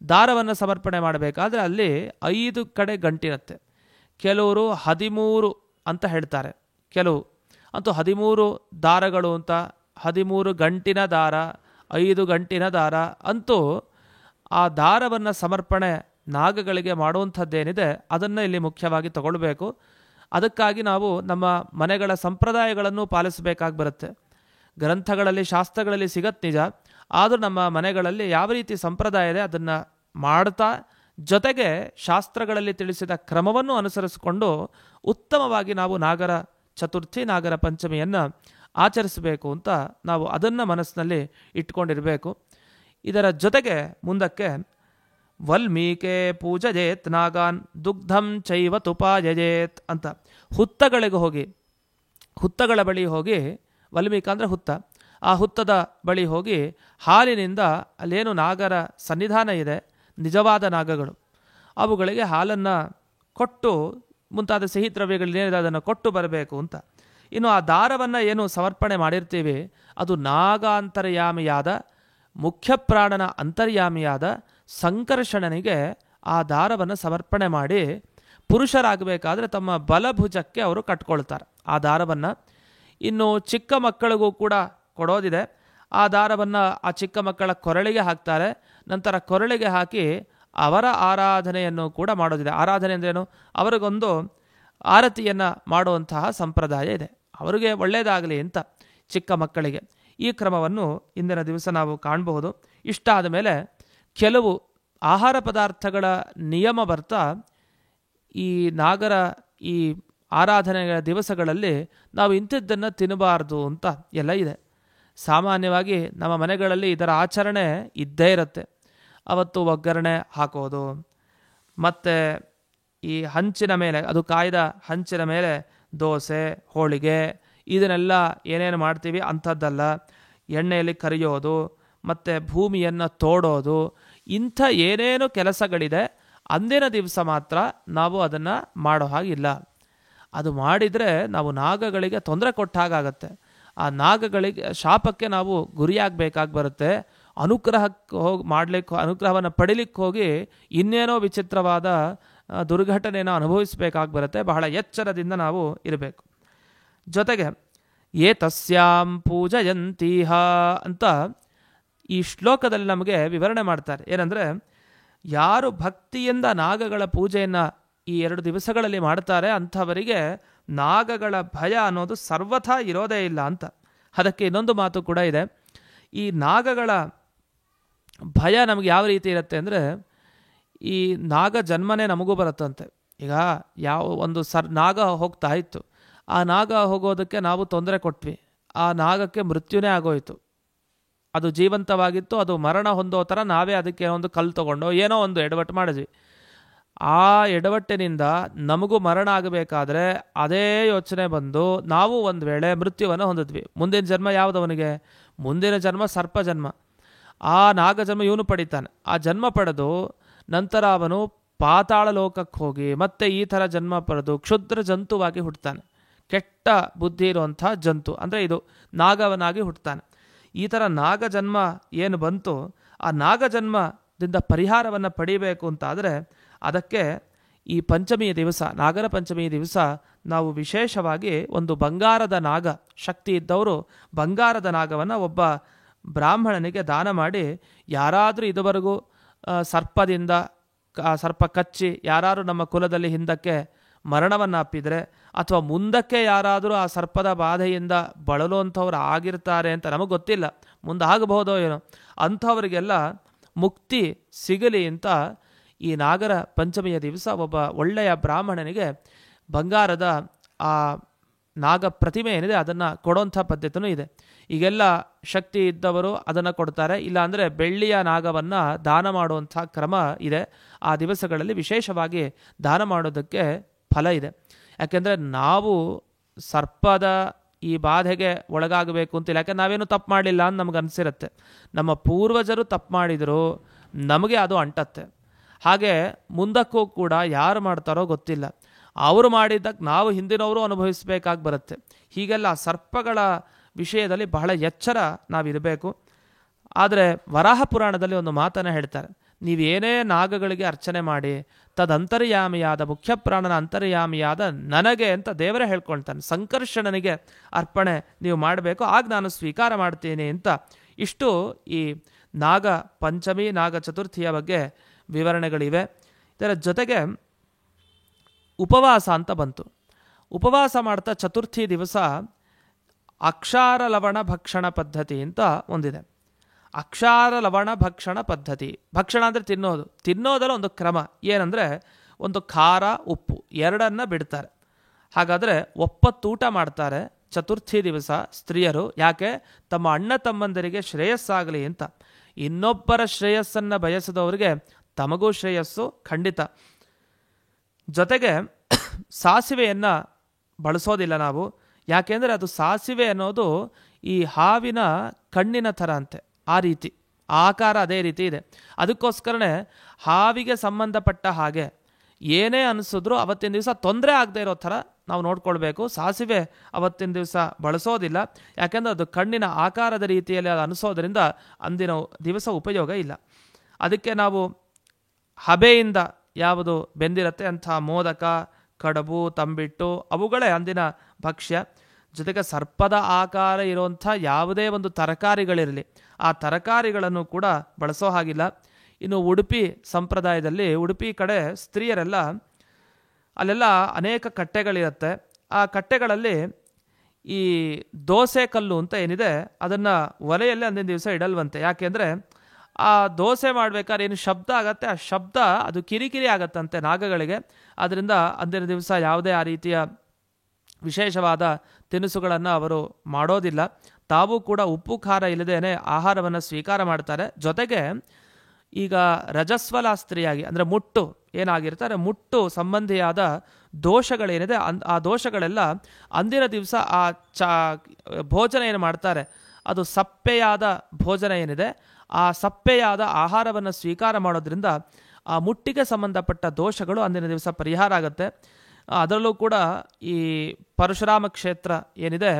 ದಾರವನ್ನು ಸಮರ್ಪಣೆ ಮಾಡಬೇಕಾದ್ರೆ ಅಲ್ಲಿ 5 ಕಡೆ ಗಂಟಿರುತ್ತೆ. ಕೆಲವರು 13 ಅಂತ ಹೇಳ್ತಾರೆ, ಕೆಲವು ಅಂತೂ 13 ದಾರಗಳು ಅಂತ, 13 ಗಂಟಿನ ದಾರ, 5 ಗಂಟಿನ ದಾರ ಅಂತೂ. ಆ ದಾರವನ್ನು ಸಮರ್ಪಣೆ ನಾಗಗಳಿಗೆ ಮಾಡುವಂಥದ್ದೇನಿದೆ ಅದನ್ನು ಇಲ್ಲಿ ಮುಖ್ಯವಾಗಿ ತಗೊಳ್ಬೇಕು. ಅದಕ್ಕಾಗಿ ನಾವು ನಮ್ಮ ಮನೆಗಳ ಸಂಪ್ರದಾಯಗಳನ್ನು ಪಾಲಿಸಬೇಕಾಗಿ ಬರುತ್ತೆ. ಗ್ರಂಥಗಳಲ್ಲಿ, ಶಾಸ್ತ್ರಗಳಲ್ಲಿ ಸಿಗತ್ತೆ ನಿಜ, ಆದರೂ ನಮ್ಮ ಮನೆಗಳಲ್ಲಿ ಯಾವ ರೀತಿ ಸಂಪ್ರದಾಯ ಇದೆ ಅದನ್ನು ಮಾಡ್ತಾ, ಜೊತೆಗೆ ಶಾಸ್ತ್ರಗಳಲ್ಲಿ ತಿಳಿಸಿದ ಕ್ರಮವನ್ನು ಅನುಸರಿಸಿಕೊಂಡು ಉತ್ತಮವಾಗಿ ನಾವು ನಾಗರ ಚತುರ್ಥಿ, ನಾಗರ ಪಂಚಮಿಯನ್ನು ಆಚರಿಸಬೇಕು ಅಂತ ನಾವು ಅದನ್ನು ಮನಸ್ಸಿನಲ್ಲಿ ಇಟ್ಕೊಂಡಿರಬೇಕು. ಇದರ ಜೊತೆಗೆ ಮುಂದಕ್ಕೆ ವಲ್ಮೀಕೆ ಪೂಜಯೇತ್ ನಾಗಾನ್ ದುಗ್ಧಂ ಚೈವ ತುಪಾಯಜೇತ್ ಅಂತ, ಹುತ್ತಗಳಿಗೆ ಹೋಗಿ, ಹುತ್ತಗಳ ಬಳಿ ಹೋಗಿ, ವಲ್ಮೀಕ ಅಂದರೆ ಹುತ್ತ, ಆ ಹುತ್ತದ ಬಳಿ ಹೋಗಿ ಹಾಲಿನಿಂದ ಅಲ್ಲೇನು ನಾಗರ ಸನ್ನಿಧಾನ ಇದೆ, ನಿಜವಾದ ನಾಗಗಳು, ಅವುಗಳಿಗೆ ಹಾಲನ್ನು ಕೊಟ್ಟು ಮುಂತಾದ ಸಿಹಿ ದ್ರವ್ಯಗಳೇನಿದೆ ಅದನ್ನು ಕೊಟ್ಟು ಬರಬೇಕು ಅಂತ. ಇನ್ನು ಆ ದಾರವನ್ನು ಏನು ಸಮರ್ಪಣೆ ಮಾಡಿರ್ತೀವಿ ಅದು ನಾಗಾಂತರ್ಯಾಮಿಯಾದ, ಮುಖ್ಯ ಪ್ರಾಣನ ಅಂತರ್ಯಾಮಿಯಾದ ಸಂಕರ್ಷಣನಿಗೆ ಆ ದಾರವನ್ನು ಸಮರ್ಪಣೆ ಮಾಡಿ, ಪುರುಷರಾಗಬೇಕಾದ್ರೆ ತಮ್ಮ ಬಲಭುಜಕ್ಕೆ ಅವರು ಕಟ್ಕೊಳ್ತಾರೆ ಆ ದಾರವನ್ನು. ಇನ್ನು ಚಿಕ್ಕ ಮಕ್ಕಳಿಗೂ ಕೂಡ ಕೊಡೋದಿದೆ. ಆ ದಾರವನ್ನು ಆ ಚಿಕ್ಕ ಮಕ್ಕಳ ಕೊರಳಿಗೆ ಹಾಕ್ತಾರೆ. ನಂತರ ಕೊರಳಿಗೆ ಹಾಕಿ ಅವರ ಆರಾಧನೆಯನ್ನು ಕೂಡ ಮಾಡೋದಿದೆ. ಆರಾಧನೆ ಅಂದ್ರೇನು? ಅವರಿಗೊಂದು ಆರತಿಯನ್ನು ಮಾಡುವಂತಹ ಸಂಪ್ರದಾಯ ಇದೆ, ಅವರಿಗೆ ಒಳ್ಳೆಯದಾಗಲಿ ಅಂತ ಚಿಕ್ಕ ಮಕ್ಕಳಿಗೆ. ಈ ಕ್ರಮವನ್ನು ಇಂದಿನ ದಿವಸ ನಾವು ಕಾಣಬಹುದು. ಇಷ್ಟಾದ ಮೇಲೆ ಕೆಲವು ಆಹಾರ ಪದಾರ್ಥಗಳ ನಿಯಮ ಬರ್ತಾ ಈ ನಾಗರ ಈ ಆರಾಧನೆಗಳ ದಿವಸಗಳಲ್ಲಿ ನಾವು ಇಂಥದ್ದನ್ನು ತಿನ್ನಬಾರ್ದು ಅಂತ ಎಲ್ಲ ಇದೆ. ಸಾಮಾನ್ಯವಾಗಿ ನಮ್ಮ ಮನೆಗಳಲ್ಲಿ ಇದರ ಆಚರಣೆ ಇದ್ದೇ ಇರುತ್ತೆ. ಅವತ್ತು ಒಗ್ಗರಣೆ ಹಾಕೋದು, ಮತ್ತು ಈ ಹಂಚಿನ ಮೇಲೆ, ಅದು ಕಾಯ್ದ ಹಂಚಿನ ಮೇಲೆ ದೋಸೆ, ಹೋಳಿಗೆ, ಇದನ್ನೆಲ್ಲ ಏನೇನು ಮಾಡ್ತೀವಿ ಅಂಥದ್ದಲ್ಲ. ಎಣ್ಣೆಯಲ್ಲಿ ಕರಿಯೋದು, ಮತ್ತು ಭೂಮಿಯನ್ನು ತೋಡೋದು, ಇಂಥ ಏನೇನು ಕೆಲಸಗಳಿದೆ ಅಂದಿನ ದಿವಸ ಮಾತ್ರ ನಾವು ಅದನ್ನು ಮಾಡೋ ಹಾಗಿಲ್ಲ. ಅದು ಮಾಡಿದರೆ ನಾವು ನಾಗಗಳಿಗೆ ತೊಂದರೆ ಕೊಟ್ಟ ಹಾಗಾಗತ್ತೆ. ಆ ನಾಗಗಳಿಗೆ ಶಾಪಕ್ಕೆ ನಾವು ಗುರಿಯಾಗಬೇಕಾಗಿ ಬರುತ್ತೆ. ಅನುಗ್ರಹಕ್ಕೆ ಅನುಗ್ರಹವನ್ನು ಪಡಿಲಿಕ್ಕೆ ಹೋಗಿ ಇನ್ನೇನೋ ವಿಚಿತ್ರವಾದ ದುರ್ಘಟನೆಯನ್ನು ಅನುಭವಿಸಬೇಕಾಗಿ ಬರುತ್ತೆ. ಬಹಳ ಎಚ್ಚರದಿಂದ ನಾವು ಇರಬೇಕು. ಜೊತೆಗೆ ಏತಸ್ಯಾಂ ಪೂಜಯಂತೀಹ ಅಂತ ಈ ಶ್ಲೋಕದಲ್ಲಿ ನಮಗೆ ವಿವರಣೆ ಮಾಡ್ತಾರೆ. ಏನಂದರೆ, ಯಾರು ಭಕ್ತಿಯಿಂದ ನಾಗಗಳ ಪೂಜೆಯನ್ನು ಈ 2 ದಿವಸಗಳಲ್ಲಿ ಮಾಡ್ತಾರೆ ಅಂಥವರಿಗೆ ನಾಗಗಳ ಭಯ ಅನ್ನೋದು ಸರ್ವಥಾ ಇರೋದೇ ಇಲ್ಲ ಅಂತ. ಅದಕ್ಕೆ ಇನ್ನೊಂದು ಮಾತು ಕೂಡ ಇದೆ. ಈ ನಾಗಗಳ ಭಯ ನಮಗೆ ಯಾವ ರೀತಿ ಇರುತ್ತೆ ಅಂದರೆ, ಈ ನಾಗ ಜನ್ಮನೇ ನಮಗೂ ಬರುತ್ತಂತೆ. ಈಗ ಯಾವ ಒಂದು ನಾಗ ಹೋಗ್ತಾ ಇತ್ತು, ಆ ನಾಗ ಹೋಗೋದಕ್ಕೆ ನಾವು ತೊಂದರೆ ಕೊಟ್ವಿ, ಆ ನಾಗಕ್ಕೆ ಮೃತ್ಯುನೇ ಆಗೋಯಿತು. ಅದು ಜೀವಂತವಾಗಿತ್ತು, ಅದು ಮರಣ ಹೊಂದೋ ಥರ ನಾವೇ ಅದಕ್ಕೆ ಒಂದು ಕಲ್ಲು ತೊಗೊಂಡು ಏನೋ ಒಂದು ಎಡವಟ್ಟು ಮಾಡಿದ್ವಿ. ಆ ಎಡವಟ್ಟಿನಿಂದ ನಮಗೂ ಮರಣ ಆಗಬೇಕಾದ್ರೆ ಅದೇ ಯೋಚನೆ ಬಂದು ನಾವು ಒಂದು ವೇಳೆ ಮೃತ್ಯುವನ್ನು ಹೊಂದಿದ್ವಿ. ಮುಂದಿನ ಜನ್ಮ ಯಾವುದವನಿಗೆ? ಮುಂದಿನ ಜನ್ಮ ಸರ್ಪ ಜನ್ಮ. ಆ ನಾಗ ಜನ್ಮ ಇವನು ಪಡಿತಾನೆ. ಆ ಜನ್ಮ ಪಡೆದು ನಂತರ ಅವನು ಪಾತಾಳ ಲೋಕಕ್ಕೆ ಹೋಗಿ ಮತ್ತೆ ಈ ಥರ ಜನ್ಮ ಪಡೆದು ಕ್ಷುದ್ರ ಜಂತುವಾಗಿ ಹುಟ್ಟುತ್ತಾನೆ. ಕೆಟ್ಟ ಬುದ್ಧಿ ಇರುವಂಥ ಜಂತು ಅಂದರೆ ಇದು ನಾಗವನಾಗಿ ಹುಟ್ಟುತ್ತಾನೆ. ಈ ಥರ ನಾಗಜನ್ಮ ಏನು ಬಂತು, ಆ ನಾಗಜನ್ಮದಿಂದ ಪರಿಹಾರವನ್ನು ಪಡಿಬೇಕು ಅಂತಾದರೆ ಅದಕ್ಕೆ ಈ ಪಂಚಮಿಯ ದಿವಸ, ನಾಗರ ಪಂಚಮಿಯ ದಿವಸ ನಾವು ವಿಶೇಷವಾಗಿ ಒಂದು ಬಂಗಾರದ ನಾಗ, ಶಕ್ತಿ ಇದ್ದವರು ಬಂಗಾರದ ನಾಗವನ್ನು ಒಬ್ಬ ಬ್ರಾಹ್ಮಣನಿಗೆ ದಾನ ಮಾಡಿ, ಯಾರಾದರೂ ಇದುವರೆಗೂ ಸರ್ಪದಿಂದ ಸರ್ಪ ಕಚ್ಚಿ ಯಾರಾದರೂ ನಮ್ಮ ಕುಲದಲ್ಲಿ ಹಿಂದಕ್ಕೆ ಮರಣವನ್ನು ಅಪ್ಪಿದರೆ, ಅಥವಾ ಮುಂದಕ್ಕೆ ಯಾರಾದರೂ ಆ ಸರ್ಪದ ಬಾಧೆಯಿಂದ ಬಳಲುವಂಥವ್ರು ಆಗಿರ್ತಾರೆ ಅಂತ ನಮಗೆ ಗೊತ್ತಿಲ್ಲ, ಮುಂದೆ ಆಗಬಹುದೋ ಏನೋ, ಅಂಥವರಿಗೆಲ್ಲ ಮುಕ್ತಿ ಸಿಗಲಿ ಅಂತ ಈ ನಾಗರ ಪಂಚಮಿಯ ದಿವಸ ಒಬ್ಬ ಒಳ್ಳೆಯ ಬ್ರಾಹ್ಮಣನಿಗೆ ಬಂಗಾರದ ಆ ನಾಗ ಪ್ರತಿಮೆ ಏನಿದೆ ಅದನ್ನು ಕೊಡೋಂಥ ಪದ್ಧತಿನೂ ಇದೆ. ಈಗೆಲ್ಲ ಶಕ್ತಿ ಇದ್ದವರು ಅದನ್ನು ಕೊಡ್ತಾರೆ, ಇಲ್ಲಾಂದರೆ ಬೆಳ್ಳಿಯ ನಾಗವನ್ನು ದಾನ ಮಾಡುವಂಥ ಕ್ರಮ ಇದೆ. ಆ ದಿವಸಗಳಲ್ಲಿ ವಿಶೇಷವಾಗಿ ದಾನ ಮಾಡೋದಕ್ಕೆ ಫಲ ಇದೆ. ಯಾಕೆಂದರೆ ನಾವು ಸರ್ಪದ ಈ ಬಾಧೆಗೆ ಒಳಗಾಗಬೇಕು ಅಂತಿಲ್ಲ, ಯಾಕೆಂದ್ರೆ ನಾವೇನು ತಪ್ಪು ಮಾಡಲಿಲ್ಲ ಅಂತ ನಮ್ಗೆ ಅನಿಸಿರುತ್ತೆ. ನಮ್ಮ ಪೂರ್ವಜರು ತಪ್ಪು ಮಾಡಿದರೂ ನಮಗೆ ಅದು ಅಂಟತ್ತೆ. ಹಾಗೆ ಮುಂದಕ್ಕೂ ಕೂಡ ಯಾರು ಮಾಡ್ತಾರೋ ಗೊತ್ತಿಲ್ಲ, ಅವರು ಮಾಡಿದ್ದಕ್ಕೆ ನಾವು ಹಿಂದಿನವರು ಅನುಭವಿಸಬೇಕಾಗಿ ಬರುತ್ತೆ. ಹೀಗೆಲ್ಲ ಸರ್ಪಗಳ ವಿಷಯದಲ್ಲಿ ಬಹಳ ಎಚ್ಚರ ನಾವಿರಬೇಕು. ಆದರೆ ವರಾಹ ಪುರಾಣದಲ್ಲಿ ಒಂದು ಮಾತನ್ನು ಹೇಳ್ತಾರೆ, ನೀವೇನೇ ನಾಗಗಳಿಗೆ ಅರ್ಚನೆ ಮಾಡಿ ತದಂತರ್ಯಾಮಿಯಾದ ಮುಖ್ಯ ಪ್ರಾಣನ ಅಂತರ್ಯಾಮಿಯಾದ ನನಗೆ ಅಂತ ದೇವರೇ ಹೇಳ್ಕೊಳ್ತಾನೆ, ಸಂಕರ್ಷಣನಿಗೆ ಅರ್ಪಣೆ ನೀವು ಮಾಡಬೇಕು, ಆಗ ನಾನು ಸ್ವೀಕಾರ ಮಾಡ್ತೀನಿ ಅಂತ. ಇಷ್ಟು ಈ ನಾಗ ಪಂಚಮಿ ನಾಗ ಚತುರ್ಥಿಯ ಬಗ್ಗೆ ವಿವರಣೆಗಳಿವೆ. ಇದರ ಜೊತೆಗೆ ಉಪವಾಸ ಅಂತ ಬಂತು. ಉಪವಾಸ ಮಾಡ್ತಾ ಚತುರ್ಥಿ ದಿವಸ ಅಕ್ಷಾರ ಲವಣ ಭಕ್ಷಣ ಪದ್ಧತಿ ಅಂತ ಒಂದಿದೆ. ಅಕ್ಷಾರ ಲವಣ ಭಕ್ಷಣ ಪದ್ಧತಿ, ಭಕ್ಷಣ ಅಂದರೆ ತಿನ್ನೋದಲ್ಲ ಒಂದು ಕ್ರಮ. ಏನಂದರೆ ಒಂದು ಖಾರ ಉಪ್ಪು ಎರಡನ್ನ ಬಿಡ್ತಾರೆ. ಹಾಗಾದರೆ ಒಪ್ಪತ್ತೂಟ ಮಾಡ್ತಾರೆ ಚತುರ್ಥಿ ದಿವಸ ಸ್ತ್ರೀಯರು. ಯಾಕೆ? ತಮ್ಮ ಅಣ್ಣ ತಮ್ಮಂದರಿಗೆ ಶ್ರೇಯಸ್ಸಾಗಲಿ ಅಂತ. ಇನ್ನೊಬ್ಬರ ಶ್ರೇಯಸ್ಸನ್ನು ಬಯಸಿದವರಿಗೆ ತಮಗೂ ಶ್ರೇಯಸ್ಸು ಖಂಡಿತ. ಜೊತೆಗೆ ಸಾಸಿವೆಯನ್ನು ಬಳಸೋದಿಲ್ಲ ನಾವು. ಯಾಕೆಂದರೆ ಅದು ಸಾಸಿವೆ ಅನ್ನೋದು ಈ ಹಾವಿನ ಕಣ್ಣಿನ ಥರ ಅಂತೆ, ಆ ರೀತಿ ಆಕಾರ ಅದೇ ರೀತಿ ಇದೆ. ಅದಕ್ಕೋಸ್ಕರನೇ ಹಾವಿಗೆ ಸಂಬಂಧಪಟ್ಟ ಹಾಗೆ ಏನೇ ಅನಿಸಿದ್ರೂ ಅವತ್ತಿನ ದಿವಸ ತೊಂದರೆ ಆಗದೆ ಇರೋ ಥರ ನಾವು ನೋಡ್ಕೊಳ್ಬೇಕು. ಸಾಸಿವೆ ಅವತ್ತಿನ ದಿವಸ ಬಳಸೋದಿಲ್ಲ, ಯಾಕೆಂದರೆ ಅದು ಕಣ್ಣಿನ ಆಕಾರದ ರೀತಿಯಲ್ಲಿ ಅದು ಅನಿಸೋದ್ರಿಂದ ಅಂದಿನ ದಿವಸ ಉಪಯೋಗ ಇಲ್ಲ. ಅದಕ್ಕೆ ನಾವು ಹಬೆಯಿಂದ ಯಾವುದು ಬೆಂದಿರುತ್ತೆ ಅಂಥ ಮೋದಕ, ಕಡಬು, ತಂಬಿಟ್ಟು ಅವುಗಳೇ ಅಂದಿನ ಭಕ್ಷ್ಯ. ಜೊತೆಗೆ ಸರ್ಪದ ಆಕಾರ ಇರುವಂಥ ಯಾವುದೇ ಒಂದು ತರಕಾರಿಗಳಿರಲಿ ಆ ತರಕಾರಿಗಳನ್ನು ಕೂಡ ಬಳಸೋ ಹಾಗಿಲ್ಲ. ಇನ್ನು ಉಡುಪಿ ಸಂಪ್ರದಾಯದಲ್ಲಿ, ಉಡುಪಿ ಕಡೆ ಸ್ತ್ರೀಯರೆಲ್ಲ ಅಲ್ಲೆಲ್ಲ ಅನೇಕ ಕಟ್ಟೆಗಳಿರುತ್ತೆ. ಆ ಕಟ್ಟೆಗಳಲ್ಲಿ ಈ ದೋಸೆ ಕಲ್ಲು ಅಂತ ಏನಿದೆ ಅದನ್ನು ಒಲೆಯಲ್ಲಿ ಅಂದಿನ ದಿವಸ ಇಡಲ್ವಂತೆ. ಯಾಕೆಂದರೆ ಆ ದೋಸೆ ಮಾಡಬೇಕಾದ್ರೆ ಏನು ಶಬ್ದ ಆಗತ್ತೆ, ಆ ಶಬ್ದ ಅದು ಕಿರಿಕಿರಿ ಆಗತ್ತಂತೆ ನಾಗಗಳಿಗೆ. ಆದ್ದರಿಂದ ಅಂದಿನ ದಿವಸ ಯಾವುದೇ ಆ ರೀತಿಯ ವಿಶೇಷವಾದ ತಿನಿಸುಗಳನ್ನು ಅವರು ಮಾಡೋದಿಲ್ಲ. ತಾವು ಕೂಡ ಉಪ್ಪು ಖಾರ ಇಲ್ಲದೇನೆ ಆಹಾರವನ್ನು ಸ್ವೀಕಾರ ಮಾಡ್ತಾರೆ. ಜೊತೆಗೆ ಈಗ ರಜಸ್ವಲ ಸ್ತ್ರೀಯಾಗಿ ಅಂದರೆ ಮುಟ್ಟು ಏನಾಗಿರ್ತಾರೆ, ಮುಟ್ಟು ಸಂಬಂಧಿಯಾದ ದೋಷಗಳೇನಿದೆ ಆ ದೋಷಗಳೆಲ್ಲ ಅಂದಿನ ದಿವಸ ಆ ಭೋಜನ ಏನು ಮಾಡ್ತಾರೆ ಅದು ಸಪ್ಪೆಯಾದ ಭೋಜನ ಏನಿದೆ ಆ ಸಪ್ಪೆಯಾದ ಆಹಾರವನ್ನು ಸ್ವೀಕಾರ ಮಾಡೋದ್ರಿಂದ ಆ ಮುಟ್ಟಿಗೆ ಸಂಬಂಧಪಟ್ಟ ದೋಷಗಳು ಅಂದಿನ ದಿವಸ ಪರಿಹಾರ ಆಗುತ್ತೆ. ಅದರಲ್ಲೂ ಕೂಡ ಈ ಪರಶುರಾಮ ಕ್ಷೇತ್ರ ಏನಿದೆ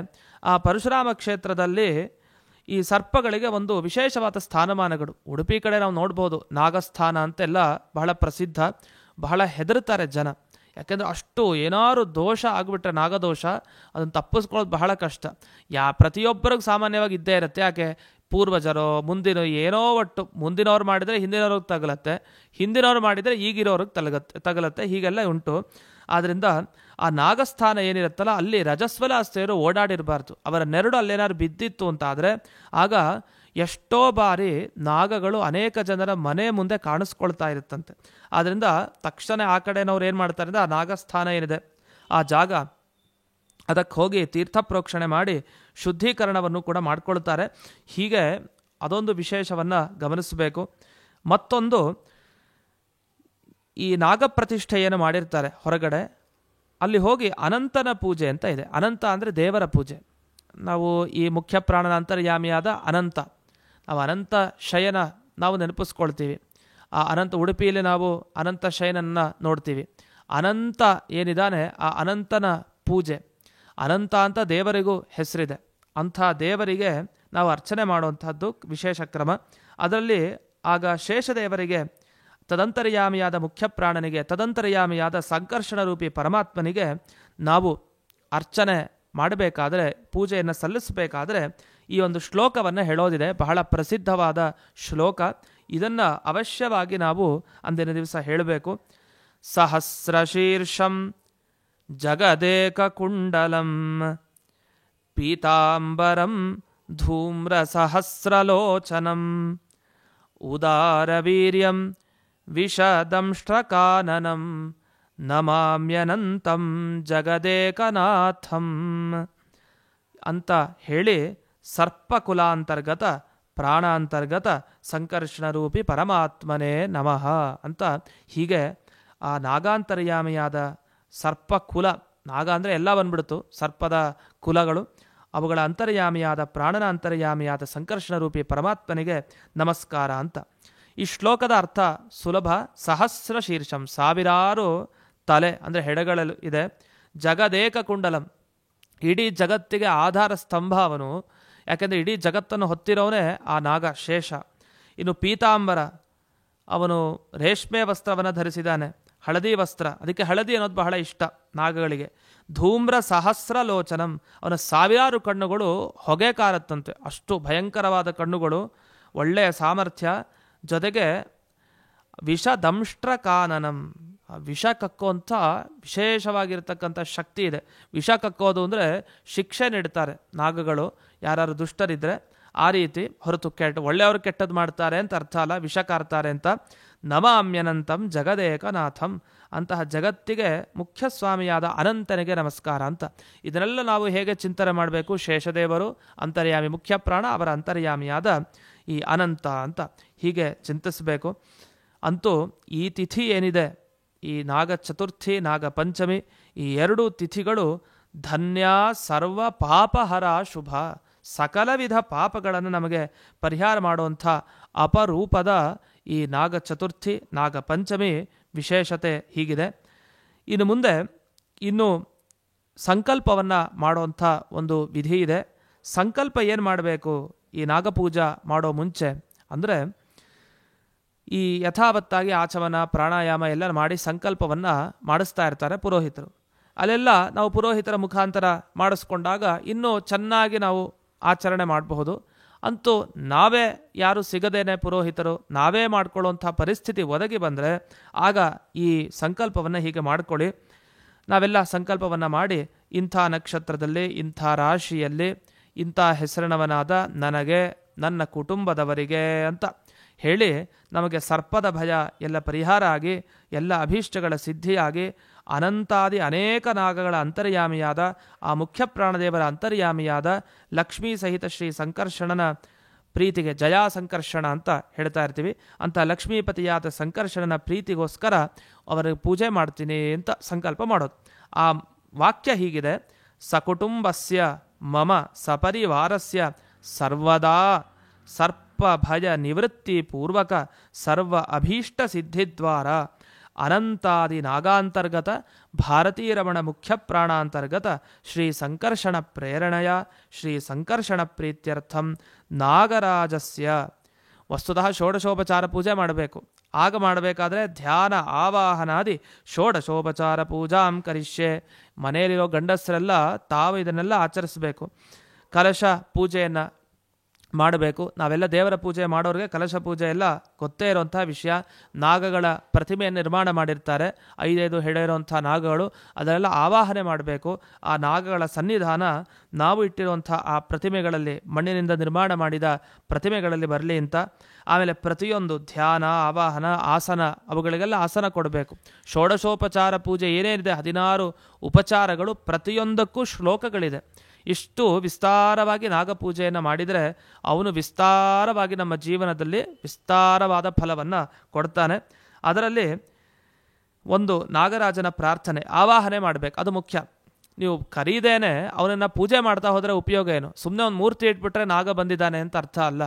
ಆ ಪರಶುರಾಮ ಕ್ಷೇತ್ರದಲ್ಲಿ ಈ ಸರ್ಪಗಳಿಗೆ ಒಂದು ವಿಶೇಷವಾದ ಸ್ಥಾನಮಾನಗಳು. ಉಡುಪಿ ಕಡೆ ನಾವು ನೋಡ್ಬೋದು, ನಾಗಸ್ಥಾನ ಅಂತೆಲ್ಲ ಬಹಳ ಪ್ರಸಿದ್ಧ. ಬಹಳ ಹೆದರ್ತಾರೆ ಜನ, ಯಾಕೆಂದರೆ ಅಷ್ಟು ಏನಾದ್ರು ದೋಷ ಆಗಿಬಿಟ್ರೆ ನಾಗದೋಷ ಅದನ್ನು ತಪ್ಪಿಸ್ಕೊಳ್ಳೋದು ಬಹಳ ಕಷ್ಟ. ಪ್ರತಿಯೊಬ್ಬರಿಗೂ ಸಾಮಾನ್ಯವಾಗಿ ಇದ್ದೇ ಇರುತ್ತೆ. ಯಾಕೆ? ಪೂರ್ವಜರೋ ಮುಂದಿನ ಏನೋ ಒಟ್ಟು ಮುಂದಿನವ್ರು ಮಾಡಿದರೆ ಹಿಂದಿನವ್ರಿಗೆ ತಗಲತ್ತೆ, ಹಿಂದಿನವ್ರು ಮಾಡಿದರೆ ಈಗಿರೋರಿಗೆ ತಗಲತ್ತೆ, ಹೀಗೆಲ್ಲ ಉಂಟು. ಆದ್ದರಿಂದ ಆ ನಾಗಸ್ಥಾನ ಏನಿರುತ್ತಲ್ಲ ಅಲ್ಲಿ ರಜಸ್ವಲ ಸ್ತ್ರೀಯರು ಓಡಾಡಿರಬಾರ್ದು. ಅವರ ನೆರಳು ಅಲ್ಲೇನಾದ್ರು ಬಿದ್ದಿತ್ತು ಅಂತಾದರೆ ಆಗ ಎಷ್ಟೋ ಬಾರಿ ನಾಗಗಳು ಅನೇಕ ಜನರ ಮನೆ ಮುಂದೆ ಕಾಣಿಸ್ಕೊಳ್ತಾ ಇರುತ್ತಂತೆ. ಆದ್ದರಿಂದ ತಕ್ಷಣ ಆ ಕಡೆನವ್ರು ಏನು ಮಾಡ್ತಾರೆ ಅಂದರೆ ಆ ನಾಗಸ್ಥಾನ ಏನಿದೆ ಆ ಜಾಗ ಅದಕ್ಕೆ ಹೋಗಿ ತೀರ್ಥ ಪ್ರೋಕ್ಷಣೆ ಮಾಡಿ ಶುದ್ಧೀಕರಣವನ್ನು ಕೂಡ ಮಾಡ್ಕೊಳ್ತಾರೆ. ಹೀಗೆ ಅದೊಂದು ವಿಶೇಷವನ್ನು ಗಮನಿಸಬೇಕು. ಮತ್ತೊಂದು, ಈ ನಾಗಪ್ರತಿಷ್ಠೆಯನ್ನು ಮಾಡಿರ್ತಾರೆ ಹೊರಗಡೆ, ಅಲ್ಲಿ ಹೋಗಿ ಅನಂತನ ಪೂಜೆ ಅಂತ ಇದೆ. ಅನಂತ ಅಂದರೆ ದೇವರ ಪೂಜೆ. ನಾವು ಈ ಮುಖ್ಯ ಪ್ರಾಣನ ಅಂತರ್ಯಾಮಿಯಾದ ಅನಂತ, ನಾವು ಅನಂತ ಶಯನ ನಾವು ನೆನಪಿಸ್ಕೊಳ್ತೀವಿ. ಆ ಅನಂತ ಉಡುಪಿಯಲ್ಲಿ ನಾವು ಅನಂತ ಶಯನನ್ನು ನೋಡ್ತೀವಿ. ಅನಂತ ಏನಿದ್ದಾನೆ ಆ ಅನಂತನ ಪೂಜೆ, ಅನಂತ ಅಂತ ದೇವರಿಗೂ ಹೆಸರಿದೆ. ಅಂಥ ದೇವರಿಗೆ ನಾವು ಅರ್ಚನೆ ಮಾಡುವಂತಹದ್ದು ವಿಶೇಷ ಕ್ರಮ. ಅದರಲ್ಲಿ ಆಗ ಶೇಷದೇವರಿಗೆ, ತದಂತರ್ಯಾಮಿಯಾದ ಮುಖ್ಯ ಪ್ರಾಣನಿಗೆ, ತದಂತರ್ಯಾಮಿಯಾದ ಸಂಕರ್ಷಣ ರೂಪಿ ಪರಮಾತ್ಮನಿಗೆ ನಾವು ಅರ್ಚನೆ ಮಾಡಬೇಕಾದ್ರೆ, ಪೂಜೆಯನ್ನು ಸಲ್ಲಿಸಬೇಕಾದ್ರೆ ಈ ಒಂದು ಶ್ಲೋಕವನ್ನು ಹೇಳೋದಿದೆ. ಬಹಳ ಪ್ರಸಿದ್ಧವಾದ ಶ್ಲೋಕ. ಇದನ್ನು ಅವಶ್ಯವಾಗಿ ನಾವು ಅಂದಿನ ದಿವಸ ಹೇಳಬೇಕು. ಸಹಸ್ರಶೀರ್ಷಂ ಜಗದೇಕ ಕುಂಡಲಂ ಪೀತಾಂಬರಂ ಧೂಮ್ರ ಸಹಸ್ರಲೋಚನಂ ಉದಾರವೀರ್ಯಂ ವಿಷದಂಷ್ಟ್ರಕಾನನಂ ನಮಾಮ್ಯನಂತಂ ಜಗದೇಕನಾಥಂ ಅಂತ ಹೇಳಿ ಸರ್ಪಕುಲಾಂತರ್ಗತ ಪ್ರಾಣಾಂತರ್ಗತ ಸಂಕರ್ಷಣರೂಪಿ ಪರಮಾತ್ಮನೇ ನಮಃ ಅಂತ ಹೀಗೆ ಆ ನಾಗಾಂತರ್ಯಾಮಿಯಾದ ಸರ್ಪಕುಲ, ನಾಗ ಅಂದರೆ ಎಲ್ಲ ಬಂದ್ಬಿಡ್ತು, ಸರ್ಪದ ಕುಲಗಳು, ಅವುಗಳ ಅಂತರ್ಯಾಮಿಯಾದ ಪ್ರಾಣನ ಅಂತರ್ಯಾಮಿಯಾದ ಸಂಕರ್ಷಣರೂಪಿ ಪರಮಾತ್ಮನಿಗೆ ನಮಸ್ಕಾರ ಅಂತ. ಈ ಶ್ಲೋಕದ ಅರ್ಥ ಸುಲಭ. ಸಹಸ್ರ ಶೀರ್ಷಂ, ಸಾವಿರಾರು ತಲೆ ಅಂದರೆ ಹೆಡೆಗಳು ಇದೆ. ಜಗದೇಕ ಕುಂಡಲಂ, ಇಡೀ ಜಗತ್ತಿಗೆ ಆಧಾರ ಸ್ತಂಭ ಅವನು. ಯಾಕೆಂದರೆ ಇಡೀ ಜಗತ್ತನ್ನು ಹೊತ್ತಿರೋನೇ ಆ ನಾಗ ಶೇಷ. ಇನ್ನು ಪೀತಾಂಬರ, ಅವನು ರೇಷ್ಮೆ ವಸ್ತ್ರವನ್ನು ಧರಿಸಿದ್ದಾನೆ, ಹಳದಿ ವಸ್ತ್ರ, ಅದಕ್ಕೆ ಹಳದಿ ಅನ್ನೋದು ಬಹಳ ಇಷ್ಟ ನಾಗಗಳಿಗೆ. ಧೂಮ್ರ ಸಹಸ್ರ ಲೋಚನಂ, ಅವನ ಸಾವಿರಾರು ಕಣ್ಣುಗಳು ಹೊಗೆ ಕಾರತ್ತಂತೆ, ಅಷ್ಟು ಭಯಂಕರವಾದ ಕಣ್ಣುಗಳು, ಒಳ್ಳೆಯ ಸಾಮರ್ಥ್ಯ. ಜೊತೆಗೆ ವಿಷದಂಷ್ಟ್ರ ಕಾನನಂ, ವಿಷ ಕಕ್ಕುವಂಥ ವಿಶೇಷವಾಗಿರ್ತಕ್ಕಂಥ ಶಕ್ತಿ ಇದೆ. ವಿಷ ಕಕ್ಕೋದು ಅಂದರೆ ಶಿಕ್ಷೆ ನೀಡ್ತಾರೆ ನಾಗಗಳು, ಯಾರು ದುಷ್ಟರಿದ್ದರೆ ಆ ರೀತಿ. ಹೊರತು ಒಳ್ಳೆಯವರು ಕೆಟ್ಟದ್ದು ಮಾಡ್ತಾರೆ ಅಂತ ಅರ್ಥ ಅಲ್ಲ, ವಿಷ ಕಾರ್ತಾರೆ ಅಂತ. ನಮಾಮ್ಯನಂತಂ ಜಗದೇಕನಾಥಂ, ಅಂತಹ ಜಗತ್ತಿಗೆ ಮುಖ್ಯ ಸ್ವಾಮಿಯಾದ ಅನಂತನಿಗೆ ನಮಸ್ಕಾರ ಅಂತ. ಇದನ್ನೆಲ್ಲ ನಾವು ಹೇಗೆ ಚಿಂತನೆ ಮಾಡಬೇಕು? ಶೇಷದೇವರು ಅಂತರ್ಯಾಮಿ ಮುಖ್ಯ ಪ್ರಾಣ, ಅವರ ಅಂತರ್ಯಾಮಿಯಾದ ಈ ಅನಂತ ಅಂತ ಹೀಗೆ ಚಿಂತಿಸಬೇಕು. ಅಂತೂ ಈ ತಿಥಿ ಏನಿದೆ, ಈ ನಾಗ ಚತುರ್ಥಿ, ನಾಗ ಪಂಚಮಿ, ಈ ಎರಡೂ ತಿಥಿಗಳು ಧನ್ಯ ಸರ್ವ ಪಾಪಹರ ಶುಭ, ಸಕಲ ವಿಧ ಪಾಪಗಳನ್ನು ನಮಗೆ ಪರಿಹಾರ ಮಾಡುವಂಥ ಅಪರೂಪದ ಈ ನಾಗ ಚತುರ್ಥಿ, ನಾಗ ಪಂಚಮಿ ವಿಶೇಷತೆ ಹೀಗಿದೆ. ಇನ್ನು ಮುಂದೆ ಇನ್ನು ಸಂಕಲ್ಪವನ್ನು ಮಾಡುವಂಥ ಒಂದು ವಿಧಿ ಇದೆ. ಸಂಕಲ್ಪ ಏನು ಮಾಡಬೇಕು ಈ ನಾಗಪೂಜಾ ಮಾಡೋ ಮುಂಚೆ ಅಂದರೆ, ಈ ಯಥಾವತ್ತಾಗಿ ಆಚಮನ ಪ್ರಾಣಾಯಾಮ ಎಲ್ಲ ಮಾಡಿ ಸಂಕಲ್ಪವನ್ನು ಮಾಡಿಸ್ತಾ ಇರ್ತಾರೆ ಪುರೋಹಿತರು. ಅಲ್ಲೆಲ್ಲ ನಾವು ಪುರೋಹಿತರ ಮುಖಾಂತರ ಮಾಡಿಸ್ಕೊಂಡಾಗ ಇನ್ನೂ ಚೆನ್ನಾಗಿ ನಾವು ಆಚರಣೆ ಮಾಡಬಹುದು. ಅಂತೂ ನಾವೇ ಯಾರು ಸಿಗದೇನೆ ಪುರೋಹಿತರು, ನಾವೇ ಮಾಡ್ಕೊಳ್ಳುವಂಥ ಪರಿಸ್ಥಿತಿ ಒದಗಿ ಬಂದರೆ ಆಗ ಈ ಸಂಕಲ್ಪವನ್ನು ಹೀಗೆ ಮಾಡ್ಕೊಳ್ಳಿ. ನಾವೆಲ್ಲ ಸಂಕಲ್ಪವನ್ನು ಮಾಡಿ, ಇಂಥ ನಕ್ಷತ್ರದಲ್ಲಿ, ಇಂಥ ರಾಶಿಯಲ್ಲಿ, ಇಂಥ ಹೆಸರಿನವನಾದ ನನಗೆ, ನನ್ನ ಕುಟುಂಬದವರಿಗೆ ಅಂತ ಹೇಳಿ ನಮಗೆ ಸರ್ಪದ ಭಯ ಎಲ್ಲ ಪರಿಹಾರ ಆಗಿ, ಎಲ್ಲ ಅಭೀಷ್ಟಗಳ ಸಿದ್ಧಿಯಾಗಿ, ಅನಂತಾದಿ ಅನೇಕ ನಾಗಗಳ ಅಂತರ್ಯಾಮಿಯಾದ ಆ ಮುಖ್ಯ ಪ್ರಾಣದೇವರ ಅಂತರ್ಯಾಮಿಯಾದ ಲಕ್ಷ್ಮೀ ಸಹಿತ ಶ್ರೀ ಸಂಕರ್ಷಣನ ಪ್ರೀತಿಗೆ, ಜಯಾ ಸಂಕರ್ಷಣ ಅಂತ ಹೇಳ್ತಾ ಇರ್ತೀವಿ, ಅಂತ ಲಕ್ಷ್ಮೀಪತಿಯಾದ ಸಂಕರ್ಷಣನ ಪ್ರೀತಿಗೋಸ್ಕರ ಅವರಿಗೆ ಪೂಜೆ ಮಾಡ್ತೀನಿ ಅಂತ ಸಂಕಲ್ಪ ಮಾಡೋದು. ಆ ವಾಕ್ಯ ಹೀಗಿದೆ: ಸಕುಟುಂಬಸ್ಯ ಮಮ ಸಪರಿವಾರಸ್ಯ ಸರ್ವದಾ ಸರ್ಪಭಯ ನಿವೃತ್ತಿ ಪೂರ್ವಕ ಸರ್ವ ಅಭೀಷ್ಟ ಸಿದ್ಧಿದ್ವಾರ ಅನಂತಾದಿ ನಾಗಾಂತರ್ಗತ ಭಾರತೀರಮಣ ಮುಖ್ಯ ಪ್ರಾಣಾಂತರ್ಗತ ಶ್ರೀ ಸಂಕರ್ಷಣ ಪ್ರೇರಣೆಯ ಶ್ರೀ ಸಂಕರ್ಷಣ ಪ್ರೀತ್ಯರ್ಥಂ ನಾಗರಾಜಸ್ಯ. ವಸ್ತುತಃ ಷೋಡಶೋಪಚಾರ ಪೂಜೆ ಮಾಡಬೇಕು. ಆಗ ಮಾಡಬೇಕಾದ್ರೆ ಧ್ಯಾನ ಆವಾಹನಾದಿ ಷೋಡಶೋಪಚಾರ ಪೂಜಾಂ ಕರಿಷ್ಯೆ. ಮನೆಯಲ್ಲಿರೋ ಗಂಡಸರೆಲ್ಲ ತಾವು ಇದನ್ನೆಲ್ಲ ಆಚರಿಸಬೇಕು. ಕಲಶ ಪೂಜೆಯನ್ನು ಮಾಡಬೇಕು. ನಾವೆಲ್ಲ ದೇವರ ಪೂಜೆ ಮಾಡೋರಿಗೆ ಕಲಶ ಪೂಜೆ ಎಲ್ಲ ಗೊತ್ತೇ ಇರೋಂಥ ವಿಷಯ. ನಾಗಗಳ ಪ್ರತಿಮೆಯನ್ನು ನಿರ್ಮಾಣ ಮಾಡಿರ್ತಾರೆ, 5 ಹೆಡೆ ಇರೋಂಥ ನಾಗಗಳು, ಅದನ್ನೆಲ್ಲ ಆವಾಹನೆ ಮಾಡಬೇಕು. ಆ ನಾಗಗಳ ಸನ್ನಿಧಾನ ನಾವು ಇಟ್ಟಿರುವಂಥ ಆ ಪ್ರತಿಮೆಗಳಲ್ಲಿ, ಮಣ್ಣಿನಿಂದ ನಿರ್ಮಾಣ ಮಾಡಿದ ಪ್ರತಿಮೆಗಳಲ್ಲಿ ಬರಲಿ ಅಂತ. ಆಮೇಲೆ ಪ್ರತಿಯೊಂದು ಧ್ಯಾನ, ಆವಾಹನ, ಆಸನ, ಅವುಗಳಿಗೆಲ್ಲ ಆಸನ ಕೊಡಬೇಕು. ಷೋಡಶೋಪಚಾರ ಪೂಜೆ ಏನೇನಿದೆ 16 ಉಪಚಾರಗಳು, ಪ್ರತಿಯೊಂದಕ್ಕೂ ಶ್ಲೋಕಗಳಿದೆ. ಇಷ್ಟು ವಿಸ್ತಾರವಾಗಿ ನಾಗಪೂಜೆಯನ್ನು ಮಾಡಿದರೆ ಅವನು ವಿಸ್ತಾರವಾಗಿ ನಮ್ಮ ಜೀವನದಲ್ಲಿ ವಿಸ್ತಾರವಾದ ಫಲವನ್ನು ಕೊಡ್ತಾನೆ. ಅದರಲ್ಲಿ ಒಂದು ನಾಗರಾಜನ ಪ್ರಾರ್ಥನೆ ಆವಾಹನೆ ಮಾಡಬೇಕು, ಅದು ಮುಖ್ಯ. ನೀವು ಕರೀದೇನೆ ಅವನನ್ನು ಪೂಜೆ ಮಾಡ್ತಾ ಹೋದರೆ ಉಪಯೋಗ ಏನು? ಸುಮ್ಮನೆ ಒಂದು ಮೂರ್ತಿ ಇಟ್ಬಿಟ್ರೆ ನಾಗ ಬಂದಿದ್ದಾನೆ ಅಂತ ಅರ್ಥ ಅಲ್ಲ.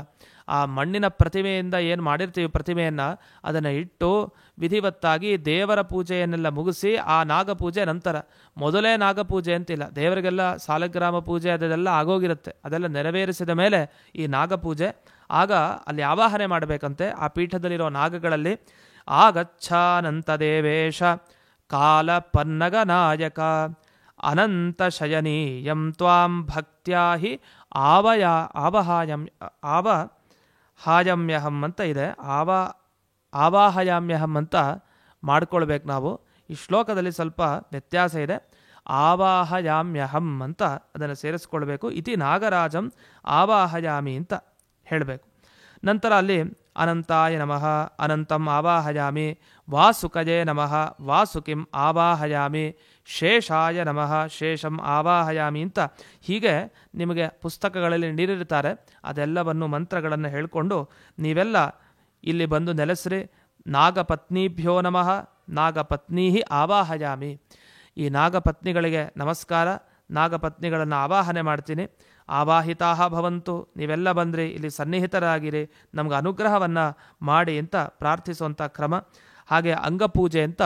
ಆ ಮಣ್ಣಿನ ಪ್ರತಿಮೆಯಿಂದ ಏನು ಮಾಡಿರ್ತೀವಿ ಪ್ರತಿಮೆಯನ್ನು, ಅದನ್ನು ಇಟ್ಟು ವಿಧಿವತ್ತಾಗಿ ದೇವರ ಪೂಜೆಯನ್ನೆಲ್ಲ ಮುಗಿಸಿ ಆ ನಾಗಪೂಜೆ ನಂತರ, ಮೊದಲೇ ನಾಗಪೂಜೆ ಅಂತಿಲ್ಲ, ದೇವರಿಗೆಲ್ಲ ಸಾಲಗ್ರಾಮ ಪೂಜೆ ಅದೆಲ್ಲ ಆಗೋಗಿರುತ್ತೆ, ಅದೆಲ್ಲ ನೆರವೇರಿಸಿದ ಮೇಲೆ ಈ ನಾಗಪೂಜೆ. ಆಗ ಅಲ್ಲಿ ಆವಾಹನೆ ಮಾಡಬೇಕಂತೆ ಆ ಪೀಠದಲ್ಲಿರೋ ನಾಗಗಳಲ್ಲಿ. ಆಗಚ್ಛಾನಂತ ದೇವೇಶ ಕಾಲ ಪನ್ನಗ ನಾಯಕ ಅನಂತ ಶಯನೀಯಂ ತ್ವಾಂ ಭಕ್ತ್ಯಾ ಹಿ ಆವಾಹಯಾಮ್ಯಹಂ ಅಂತ ಇದೆ. ಆವಾಹಯಾಮ್ಯಹಂ ಅಂತ ಮಾಡ್ಕೊಳ್ಬೇಕು ನಾವು. ಈ ಶ್ಲೋಕದಲ್ಲಿ ಸ್ವಲ್ಪ ವ್ಯತ್ಯಾಸ ಇದೆ. ಆವಾಹಯಾಮ್ಯಹಂ ಅಂತ ಅದನ್ನು ಸೇರಿಸ್ಕೊಳ್ಬೇಕು. ಇತಿ ನಾಗರಾಜಂ ಆವಾಹಯಾಮಿ ಅಂತ ಹೇಳಬೇಕು. ನಂತರ ಅಲ್ಲಿ ಅನಂತಾಯ ನಮಃ ಅನಂತಂ ಆವಾಹಯಾಮಿ, ವಾಸುಕಯೇ ನಮಃ ವಾಸುಕಿಂ ಆವಾಹಯಾಮಿ, ಶೇಷಾಯ ನಮಃ ಶೇಷಂ ಆವಾಹಯಾಮಿ ಅಂತ ಹೀಗೆ ನಿಮಗೆ ಪುಸ್ತಕಗಳಲ್ಲಿ ನೀಡಿರ್ತಾರೆ. ಅದೆಲ್ಲವನ್ನು ಮಂತ್ರಗಳನ್ನು ಹೇಳಿಕೊಂಡು ನೀವೆಲ್ಲ ಇಲ್ಲಿ ಬಂದು ನೆಲೆಸ್ರಿ. ನಾಗಪತ್ನಿಭ್ಯೋ ನಮಃ ನಾಗಪತ್ನೀ ಆವಾಹಯಾಮಿ. ಈ ನಾಗಪತ್ನಿಗಳಿಗೆ ನಮಸ್ಕಾರ, ನಾಗಪತ್ನಿಗಳನ್ನು ಆವಾಹನೆ ಮಾಡ್ತೀನಿ. ಆವಾಹಿತಾ ಭವಂತು, ನೀವೆಲ್ಲ ಬಂದ್ರಿ, ಇಲ್ಲಿ ಸನ್ನಿಹಿತರಾಗಿರಿ, ನಮ್ಗೆ ಅನುಗ್ರಹವನ್ನು ಮಾಡಿ ಅಂತ ಪ್ರಾರ್ಥಿಸುವಂಥ ಕ್ರಮ. ಹಾಗೆ ಅಂಗಪೂಜೆ ಅಂತ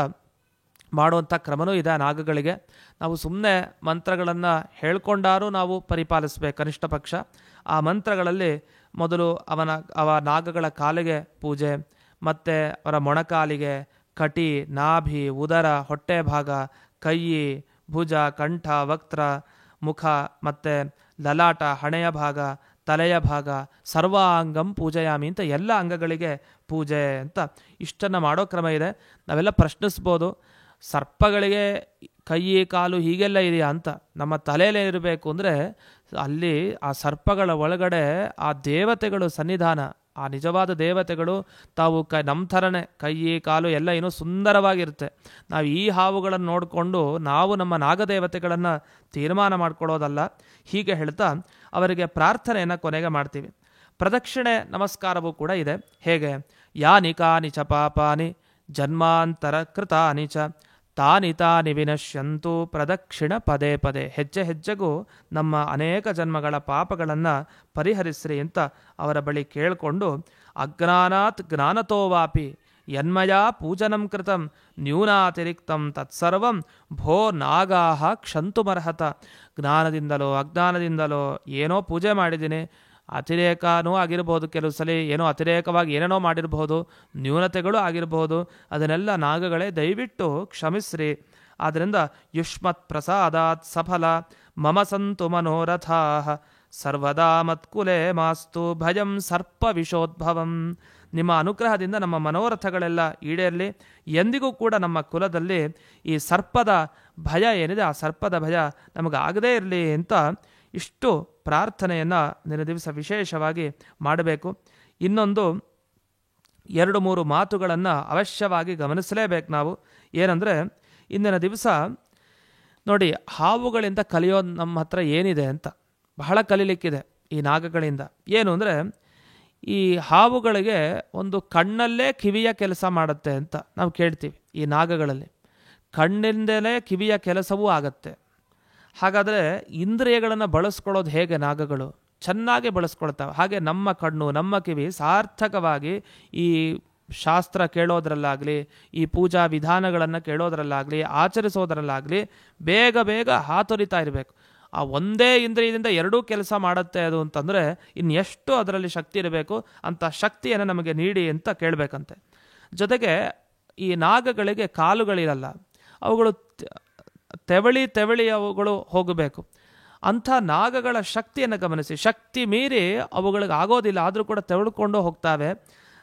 ಮಾಡುವಂಥ ಕ್ರಮನೂ ಇದೆ ನಾಗಗಳಿಗೆ. ನಾವು ಸುಮ್ಮನೆ ಮಂತ್ರಗಳನ್ನು ಹೇಳ್ಕೊಂಡಾರೂ ನಾವು ಪರಿಪಾಲಿಸಬೇಕು ಕನಿಷ್ಠ ಪಕ್ಷ. ಆ ಮಂತ್ರಗಳಲ್ಲಿ ಮೊದಲು ಅವ ನಾಗಗಳ ಕಾಲಿಗೆ ಪೂಜೆ, ಮತ್ತು ಅವರ ಮೊಣಕಾಲಿಗೆ, ಕಟಿ, ನಾಭಿ, ಉದರ, ಹೊಟ್ಟೆ ಭಾಗ, ಕೈ, ಭುಜ, ಕಂಠ, ವಕ್ತ್ರ, ಮುಖ, ಮತ್ತು ಲಲಾಟ, ಹಣೆಯ ಭಾಗ, ತಲೆಯ ಭಾಗ, ಸರ್ವಾಂಗಂ ಪೂಜೆಯಾಮಿ ಅಂತ ಎಲ್ಲ ಅಂಗಗಳಿಗೆ ಪೂಜೆ ಅಂತ ಇಷ್ಟನ್ನು ಮಾಡೋ ಕ್ರಮ ಇದೆ. ನಾವೆಲ್ಲ ಪ್ರಶ್ನಿಸ್ಬೋದು, ಸರ್ಪಗಳಿಗೆ ಕೈ ಕಾಲು ಹೀಗೆಲ್ಲ ಇದೆಯಾ ಅಂತ. ನಮ್ಮ ತಲೆಯಲ್ಲೇ ಇರಬೇಕು ಅಂದರೆ ಅಲ್ಲಿ ಆ ಸರ್ಪಗಳ ಒಳಗಡೆ ಆ ದೇವತೆಗಳು ಸನ್ನಿಧಾನ, ಆ ನಿಜವಾದ ದೇವತೆಗಳು ತಾವು ನಮ್ಮ ಥರನೇ ಕೈ ಕಾಲು ಎಲ್ಲ ಏನೋ ಸುಂದರವಾಗಿರುತ್ತೆ. ನಾವು ಈ ಹಾವುಗಳನ್ನು ನೋಡಿಕೊಂಡು ನಾವು ನಮ್ಮ ನಾಗದೇವತೆಗಳನ್ನು ತೀರ್ಮಾನ ಮಾಡ್ಕೊಳ್ಳೋದಲ್ಲ. ಹೀಗೆ ಹೇಳ್ತಾ ಅವರಿಗೆ ಪ್ರಾರ್ಥನೆಯನ್ನು ಕೊನೆಗೆ ಮಾಡ್ತೀವಿ. ಪ್ರದಕ್ಷಿಣೆ ನಮಸ್ಕಾರವೂ ಕೂಡ ಇದೆ. ಹೇಗೆ? ಯಾನಿ ಕಾನಿ ಚ ಪಾಪಾನಿ ಜನ್ಮಾಂತರ ಕೃತಾನಿ ಚ ತಾನಿ ತಾನಿ ವಿನಶ್ಯಂತು ಪ್ರದಕ್ಷಿಣ ಪದೇ ಪದೇ. ಹೆಜ್ಜೆ ಹೆಜ್ಜೆಗೂ ನಮ್ಮ ಅನೇಕ ಜನ್ಮಗಳ ಪಾಪಗಳನ್ನು ಪರಿಹರಿಸ್ರಿ ಅಂತ ಅವರ ಬಳಿ ಕೇಳಿಕೊಂಡು, ಅಜ್ಞಾನಾತ್ ಜ್ಞಾನತೋವಾಪಿ ಯನ್ಮಯ ಪೂಜನಂ ಕೃತಂ ನ್ಯೂನಾತಿರಿಕ್ತಂ ತತ್ಸರ್ವಂ ಭೋ ನಾಗಾಹ ಕ್ಷಂತುಮರ್ಹತ. ಜ್ಞಾನದಿಂದಲೋ ಅಜ್ಞಾನದಿಂದಲೋ ಏನೋ ಪೂಜೆ ಮಾಡಿದ್ದೀನಿ, ಅತಿರೇಕನೂ ಆಗಿರ್ಬೋದು, ಕೆಲವು ಸಲ ಏನೋ ಅತಿರೇಕವಾಗಿ ಏನೇನೋ ಮಾಡಿರ್ಬೋದು, ನ್ಯೂನತೆಗಳು ಆಗಿರ್ಬೋದು, ಅದನ್ನೆಲ್ಲ ನಾಗಗಳೇ ದಯವಿಟ್ಟು ಕ್ಷಮಿಸ್ರಿ. ಆದ್ದರಿಂದ ಯುಷ್ಮತ್ ಪ್ರಸಾದಾತ್ ಸಫಲ ಮಮ ಸಂತು ಮನೋರಥಾಃ ಸರ್ವದಾ ಮತ್ಕುಲೆ ಮಾಸ್ತು ಭಯಂ ಸರ್ಪ ವಿಷೋದ್ಭವಂ. ನಿಮ್ಮ ಅನುಗ್ರಹದಿಂದ ನಮ್ಮ ಮನೋರಥಗಳೆಲ್ಲ ಈಡೇರಲಿ. ಎಂದಿಗೂ ಕೂಡ ನಮ್ಮ ಕುಲದಲ್ಲಿ ಈ ಸರ್ಪದ ಭಯ ಏನಿದೆ, ಆ ಸರ್ಪದ ಭಯ ನಮಗಾಗದೇ ಇರಲಿ ಅಂತ ಇಷ್ಟು ಪ್ರಾರ್ಥನೆಯನ್ನು ನಿನ್ನೆ ದಿವಸ ವಿಶೇಷವಾಗಿ ಮಾಡಬೇಕು. ಇನ್ನೊಂದು 2-3 ಮಾತುಗಳನ್ನು ಅವಶ್ಯವಾಗಿ ಗಮನಿಸಲೇಬೇಕು ನಾವು. ಏನಂದರೆ, ಇಂದಿನ ದಿವಸ ನೋಡಿ, ಹಾವುಗಳಿಂದ ಕಲಿಯೋದು ನಮ್ಮ ಹತ್ರ ಏನಿದೆ ಅಂತ ಬಹಳ ಕಲೀಲಿಕ್ಕಿದೆ ಈ ನಾಗಗಳಿಂದ. ಏನು ಅಂದರೆ, ಈ ಹಾವುಗಳಿಗೆ ಒಂದು ಕಣ್ಣಲ್ಲೇ ಕಿವಿಯ ಕೆಲಸ ಮಾಡುತ್ತೆ ಅಂತ ನಾವು ಕೇಳ್ತೀವಿ. ಈ ನಾಗಗಳಲ್ಲಿ ಕಣ್ಣಿಂದಲೇ ಕಿವಿಯ ಕೆಲಸವೂ ಆಗತ್ತೆ. ಹಾಗಾದರೆ ಇಂದ್ರಿಯಗಳನ್ನು ಬಳಸ್ಕೊಳ್ಳೋದು ಹೇಗೆ? ನಾಗಗಳು ಚೆನ್ನಾಗಿ ಬಳಸ್ಕೊಳ್ತಾವೆ. ಹಾಗೆ ನಮ್ಮ ಕಣ್ಣು, ನಮ್ಮ ಕಿವಿ ಸಾರ್ಥಕವಾಗಿ ಈ ಶಾಸ್ತ್ರ ಕೇಳೋದ್ರಲ್ಲಾಗಲಿ, ಈ ಪೂಜಾ ವಿಧಾನಗಳನ್ನು ಕೇಳೋದ್ರಲ್ಲಾಗಲಿ, ಆಚರಿಸೋದ್ರಲ್ಲಾಗಲಿ ಬೇಗ ಬೇಗ ಹಾತೊರಿತಾ ಇರಬೇಕು. ಆ ಒಂದೇ ಇಂದ್ರಿಯದಿಂದ ಎರಡೂ ಕೆಲಸ ಮಾಡುತ್ತೆ ಅದು ಅಂತಂದರೆ ಇನ್ನೆಷ್ಟು ಅದರಲ್ಲಿ ಶಕ್ತಿ ಇರಬೇಕು. ಅಂಥ ಶಕ್ತಿಯನ್ನು ನಮಗೆ ನೀಡಿ ಅಂತ ಕೇಳಬೇಕಂತೆ. ಜೊತೆಗೆ ಈ ನಾಗಗಳಿಗೆ ಕಾಲುಗಳಿರಲ್ಲ, ಅವುಗಳು ತೆವಳಿ ಅವುಗಳು ಹೋಗಬೇಕು. ಅಂಥ ನಾಗಗಳ ಶಕ್ತಿಯನ್ನು ಗಮನಿಸಿ. ಶಕ್ತಿ ಮೀರಿ ಅವುಗಳಿಗೆ ಆಗೋದಿಲ್ಲ, ಆದರೂ ಕೂಡ ತೆವಳ್ಕೊಂಡು ಹೋಗ್ತಾವೆ.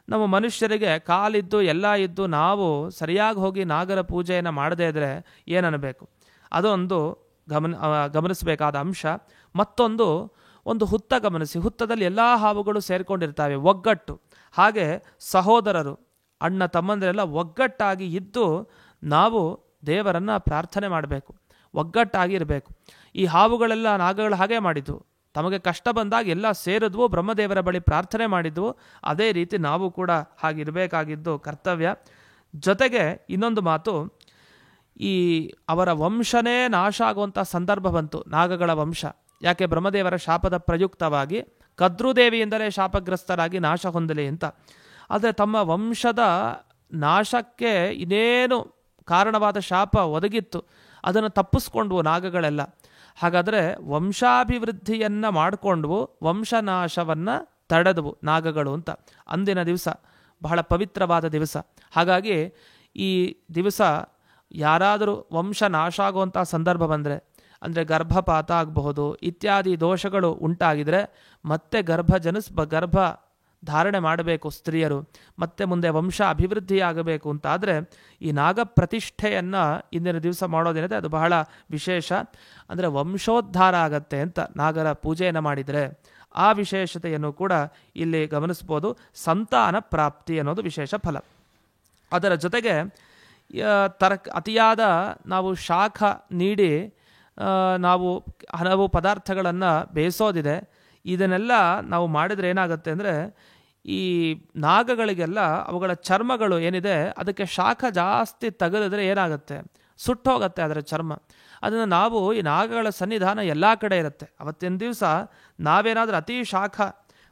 ನಮ್ಮ ಮನುಷ್ಯರಿಗೆ ಕಾಲಿದ್ದು ಎಲ್ಲ ಇದ್ದು ನಾವು ಸರಿಯಾಗಿ ಹೋಗಿ ನಾಗರ ಪೂಜೆಯನ್ನು ಮಾಡದೇ ಇದ್ದರೆ ಏನನ್ನಬೇಕು? ಅದೊಂದು ಗಮನಿಸಬೇಕಾದ ಅಂಶ. ಒಂದು ಹುತ್ತ ಗಮನಿಸಿ. ಹುತ್ತದಲ್ಲಿ ಎಲ್ಲ ಹಾವುಗಳು ಸೇರಿಕೊಂಡಿರ್ತವೆ, ಒಗ್ಗಟ್ಟು. ಹಾಗೆ ಸಹೋದರರು, ಅಣ್ಣ ತಮ್ಮಂದಿರೆಲ್ಲ ಒಗ್ಗಟ್ಟಾಗಿ ಇದ್ದು ನಾವು ದೇವರನ್ನು ಪ್ರಾರ್ಥನೆ ಮಾಡಬೇಕು, ಒಗ್ಗಟ್ಟಾಗಿ ಇರಬೇಕು. ಈ ಹಾವುಗಳೆಲ್ಲ ನಾಗಗಳು ಹಾಗೆ ಮಾಡಿದ್ವು. ತಮಗೆ ಕಷ್ಟ ಬಂದಾಗ ಎಲ್ಲ ಸೇರಿದ್ವು, ಬ್ರಹ್ಮದೇವರ ಬಳಿ ಪ್ರಾರ್ಥನೆ ಮಾಡಿದ್ವು. ಅದೇ ರೀತಿ ನಾವು ಕೂಡ ಹಾಗಿರಬೇಕಾಗಿದ್ದು ಕರ್ತವ್ಯ. ಜೊತೆಗೆ ಇನ್ನೊಂದು ಮಾತು, ಈ ಅವರ ವಂಶನೇ ನಾಶ ಆಗುವಂಥ ಸಂದರ್ಭ ಬಂತು, ನಾಗಗಳ ವಂಶ. ಯಾಕೆ? ಬ್ರಹ್ಮದೇವರ ಶಾಪದ ಪ್ರಯುಕ್ತವಾಗಿ ಕದ್ರುದೇವಿಯಿಂದಲೇ ಶಾಪಗ್ರಸ್ತರಾಗಿ ನಾಶ ಹೊಂದಲಿ ಅಂತ. ಆದರೆ ತಮ್ಮ ವಂಶದ ನಾಶಕ್ಕೆ ಇನ್ನೇನು ಕಾರಣವಾದ ಶಾಪ ಒದಗಿತ್ತು, ಅದನ್ನು ತಪ್ಪಿಸ್ಕೊಂಡ್ವು ನಾಗಗಳೆಲ್ಲ. ಹಾಗಾದರೆ ವಂಶಾಭಿವೃದ್ಧಿಯನ್ನು ಮಾಡಿಕೊಂಡ್ವು, ವಂಶನಾಶವನ್ನು ತಡೆದವು ನಾಗಗಳು ಅಂತ. ಅಂದಿನ ದಿವಸ ಬಹಳ ಪವಿತ್ರವಾದ ದಿವಸ. ಹಾಗಾಗಿ ಈ ದಿವಸ ಯಾರಾದರೂ ವಂಶ ನಾಶ ಆಗುವಂಥ ಸಂದರ್ಭ ಬಂದರೆ, ಅಂದರೆ ಗರ್ಭಪಾತ ಆಗಬಹುದು ಇತ್ಯಾದಿ ದೋಷಗಳು ಉಂಟಾಗಿದರೆ, ಮತ್ತೆ ಗರ್ಭ ಧಾರಣೆ ಮಾಡಬೇಕು ಸ್ತ್ರೀಯರು, ಮತ್ತೆ ಮುಂದೆ ವಂಶ ಅಭಿವೃದ್ಧಿಯಾಗಬೇಕು ಅಂತಾದರೆ ಈ ನಾಗ ಪ್ರತಿಷ್ಠೆಯನ್ನು ಇಂದಿನ ದಿವಸ ಮಾಡೋದೇನಿದೆ ಅದು ಬಹಳ ವಿಶೇಷ. ಅಂದರೆ ವಂಶೋದ್ಧಾರ ಆಗತ್ತೆ ಅಂತ ನಾಗರ ಪೂಜೆಯನ್ನು ಮಾಡಿದರೆ ಆ ವಿಶೇಷತೆಯನ್ನು ಕೂಡ ಇಲ್ಲಿ ಗಮನಿಸ್ಬೋದು. ಸಂತಾನ ಪ್ರಾಪ್ತಿ ಅನ್ನೋದು ವಿಶೇಷ ಫಲ. ಅದರ ಜೊತೆಗೆ ಅತಿಯಾದ ನಾವು ಶಾಖ ನೀಡಿ ನಾವು ಹಲವು ಪದಾರ್ಥಗಳನ್ನು ಬೇಯಿಸೋದಿದೆ. ಇದನ್ನೆಲ್ಲ ನಾವು ಮಾಡಿದರೆ ಏನಾಗುತ್ತೆ ಅಂದರೆ, ಈ ನಾಗಗಳಿಗೆಲ್ಲ ಅವುಗಳ ಚರ್ಮಗಳು ಏನಿದೆ ಅದಕ್ಕೆ ಶಾಖ ಜಾಸ್ತಿ ತಗಲಿದ್ರೆ ಏನಾಗುತ್ತೆ, ಸುಟ್ಟೋಗುತ್ತೆ ಅದರ ಚರ್ಮ. ಅದನ್ನು ನಾವು ಈ ನಾಗಗಳ ಸನ್ನಿಧಾನ ಎಲ್ಲ ಕಡೆ ಇರುತ್ತೆ. ಅವತ್ತಿನ ದಿವಸ ನಾವೇನಾದರೂ ಅತಿ ಶಾಖ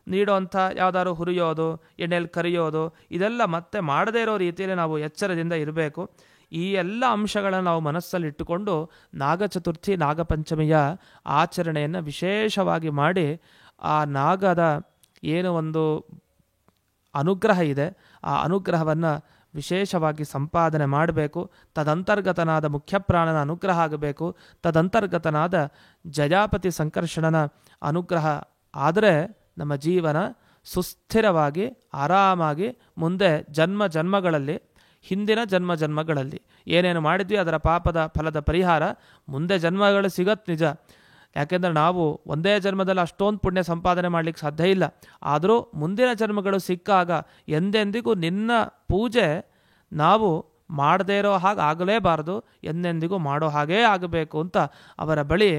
ನೀಡೋವಂಥ ಯಾವುದಾದ್ರು ಹುರಿಯೋದು, ಎಣ್ಣೆಯಲ್ಲಿ ಕರಿಯೋದು, ಇದೆಲ್ಲ ಮತ್ತೆ ಮಾಡದೇ ಇರೋ ರೀತಿಯಲ್ಲಿ ನಾವು ಎಚ್ಚರದಿಂದ ಇರಬೇಕು. ಈ ಎಲ್ಲ ಅಂಶಗಳನ್ನು ನಾವು ಮನಸ್ಸಲ್ಲಿ ಇಟ್ಟುಕೊಂಡು ನಾಗಚತುರ್ಥಿ ನಾಗಪಂಚಮಿಯ ಆಚರಣೆಯನ್ನು ವಿಶೇಷವಾಗಿ ಮಾಡಿ ಆ ನಾಗದ ಏನು ಒಂದು ಅನುಗ್ರಹ ಇದೆ ಆ ಅನುಗ್ರಹವನ್ನು ವಿಶೇಷವಾಗಿ ಸಂಪಾದನೆ ಮಾಡಬೇಕು. ತದಂತರ್ಗತನಾದ ಮುಖ್ಯಪ್ರಾಣನ ಅನುಗ್ರಹ ಆಗಬೇಕು. ತದಂತರ್ಗತನಾದ ಜಯಾಪತಿ ಸಂಕರ್ಷಣನ ಅನುಗ್ರಹ ಆದರೆ ನಮ್ಮ ಜೀವನ ಸುಸ್ಥಿರವಾಗಿ ಆರಾಮಾಗಿ ಮುಂದೆ ಜನ್ಮಗಳಲ್ಲಿ ಹಿಂದಿನ ಜನ್ಮಗಳಲ್ಲಿ ಏನೇನು ಮಾಡಿದ್ವಿ ಅದರ ಪಾಪದ ಫಲದ ಪರಿಹಾರ ಮುಂದೆ ಜನ್ಮಗಳು ಸಿಗತ್ತೆ ನಿಜ. ಯಾಕೆಂದರೆ ನಾವು ಒಂದೇ ಜನ್ಮದಲ್ಲಿ ಅಷ್ಟೊಂದು ಪುಣ್ಯ ಸಂಪಾದನೆ ಮಾಡಲಿಕ್ಕೆ ಸಾಧ್ಯ ಇಲ್ಲ. ಆದರೂ ಮುಂದಿನ ಜನ್ಮಗಳು ಸಿಕ್ಕಾಗ ಎಂದೆಂದಿಗೂ ನಿನ್ನ ಪೂಜೆ ನಾವು ಮಾಡದೇ ಇರೋ ಹಾಗೆ ಆಗಲೇಬಾರದು, ಎಂದೆಂದಿಗೂ ಮಾಡೋ ಹಾಗೇ ಆಗಬೇಕು ಅಂತ ಅವರ ಬಳಿ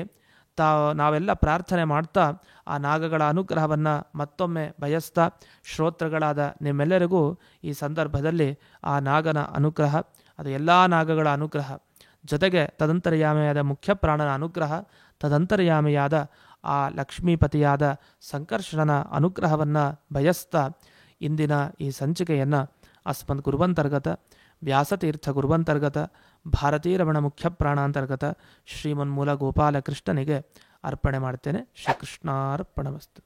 ನಾವೆಲ್ಲ ಪ್ರಾರ್ಥನೆ ಮಾಡ್ತಾ ಆ ನಾಗಗಳ ಅನುಗ್ರಹವನ್ನು ಮತ್ತೊಮ್ಮೆ ಬಯಸ್ತಾ, ಶ್ರೋತೃಗಳಾದ ನಿಮ್ಮೆಲ್ಲರಿಗೂ ಈ ಸಂದರ್ಭದಲ್ಲಿ ಆ ನಾಗನ ಅನುಗ್ರಹ, ಅದು ಎಲ್ಲ ನಾಗಗಳ ಅನುಗ್ರಹ ಜೊತೆಗೆ ತದಂತರ್ಯಾಮಿಯಾದ ಮುಖ್ಯ ಪ್ರಾಣನ ಅನುಗ್ರಹ, ತದಂತರ್ಯಾಮಿಯಾದ ಆ ಲಕ್ಷ್ಮೀಪತಿಯಾದ ಸಂಕರ್ಷಣನ ಅನುಗ್ರಹವನ್ನು ಬಯಸ್ತಾ ಇಂದಿನ ಈ ಸಂಚಿಕೆಯನ್ನು ಅಸ್ಮದ್ ಗುರುವಂತರ್ಗತ ವ್ಯಾಸತೀರ್ಥ ಗುರುವಂತರ್ಗತ ಭಾರತೀರಮಣ ಮುಖ್ಯ ಪ್ರಾಣಾಂತರ್ಗತ ಶ್ರೀಮನ್ಮೂಲ ಗೋಪಾಲಕೃಷ್ಣನಿಗೆ ಅರ್ಪಣೆ ಮಾಡ್ತೇನೆ. ಶ್ರೀಕೃಷ್ಣಾರ್ಪಣಮಸ್ತು.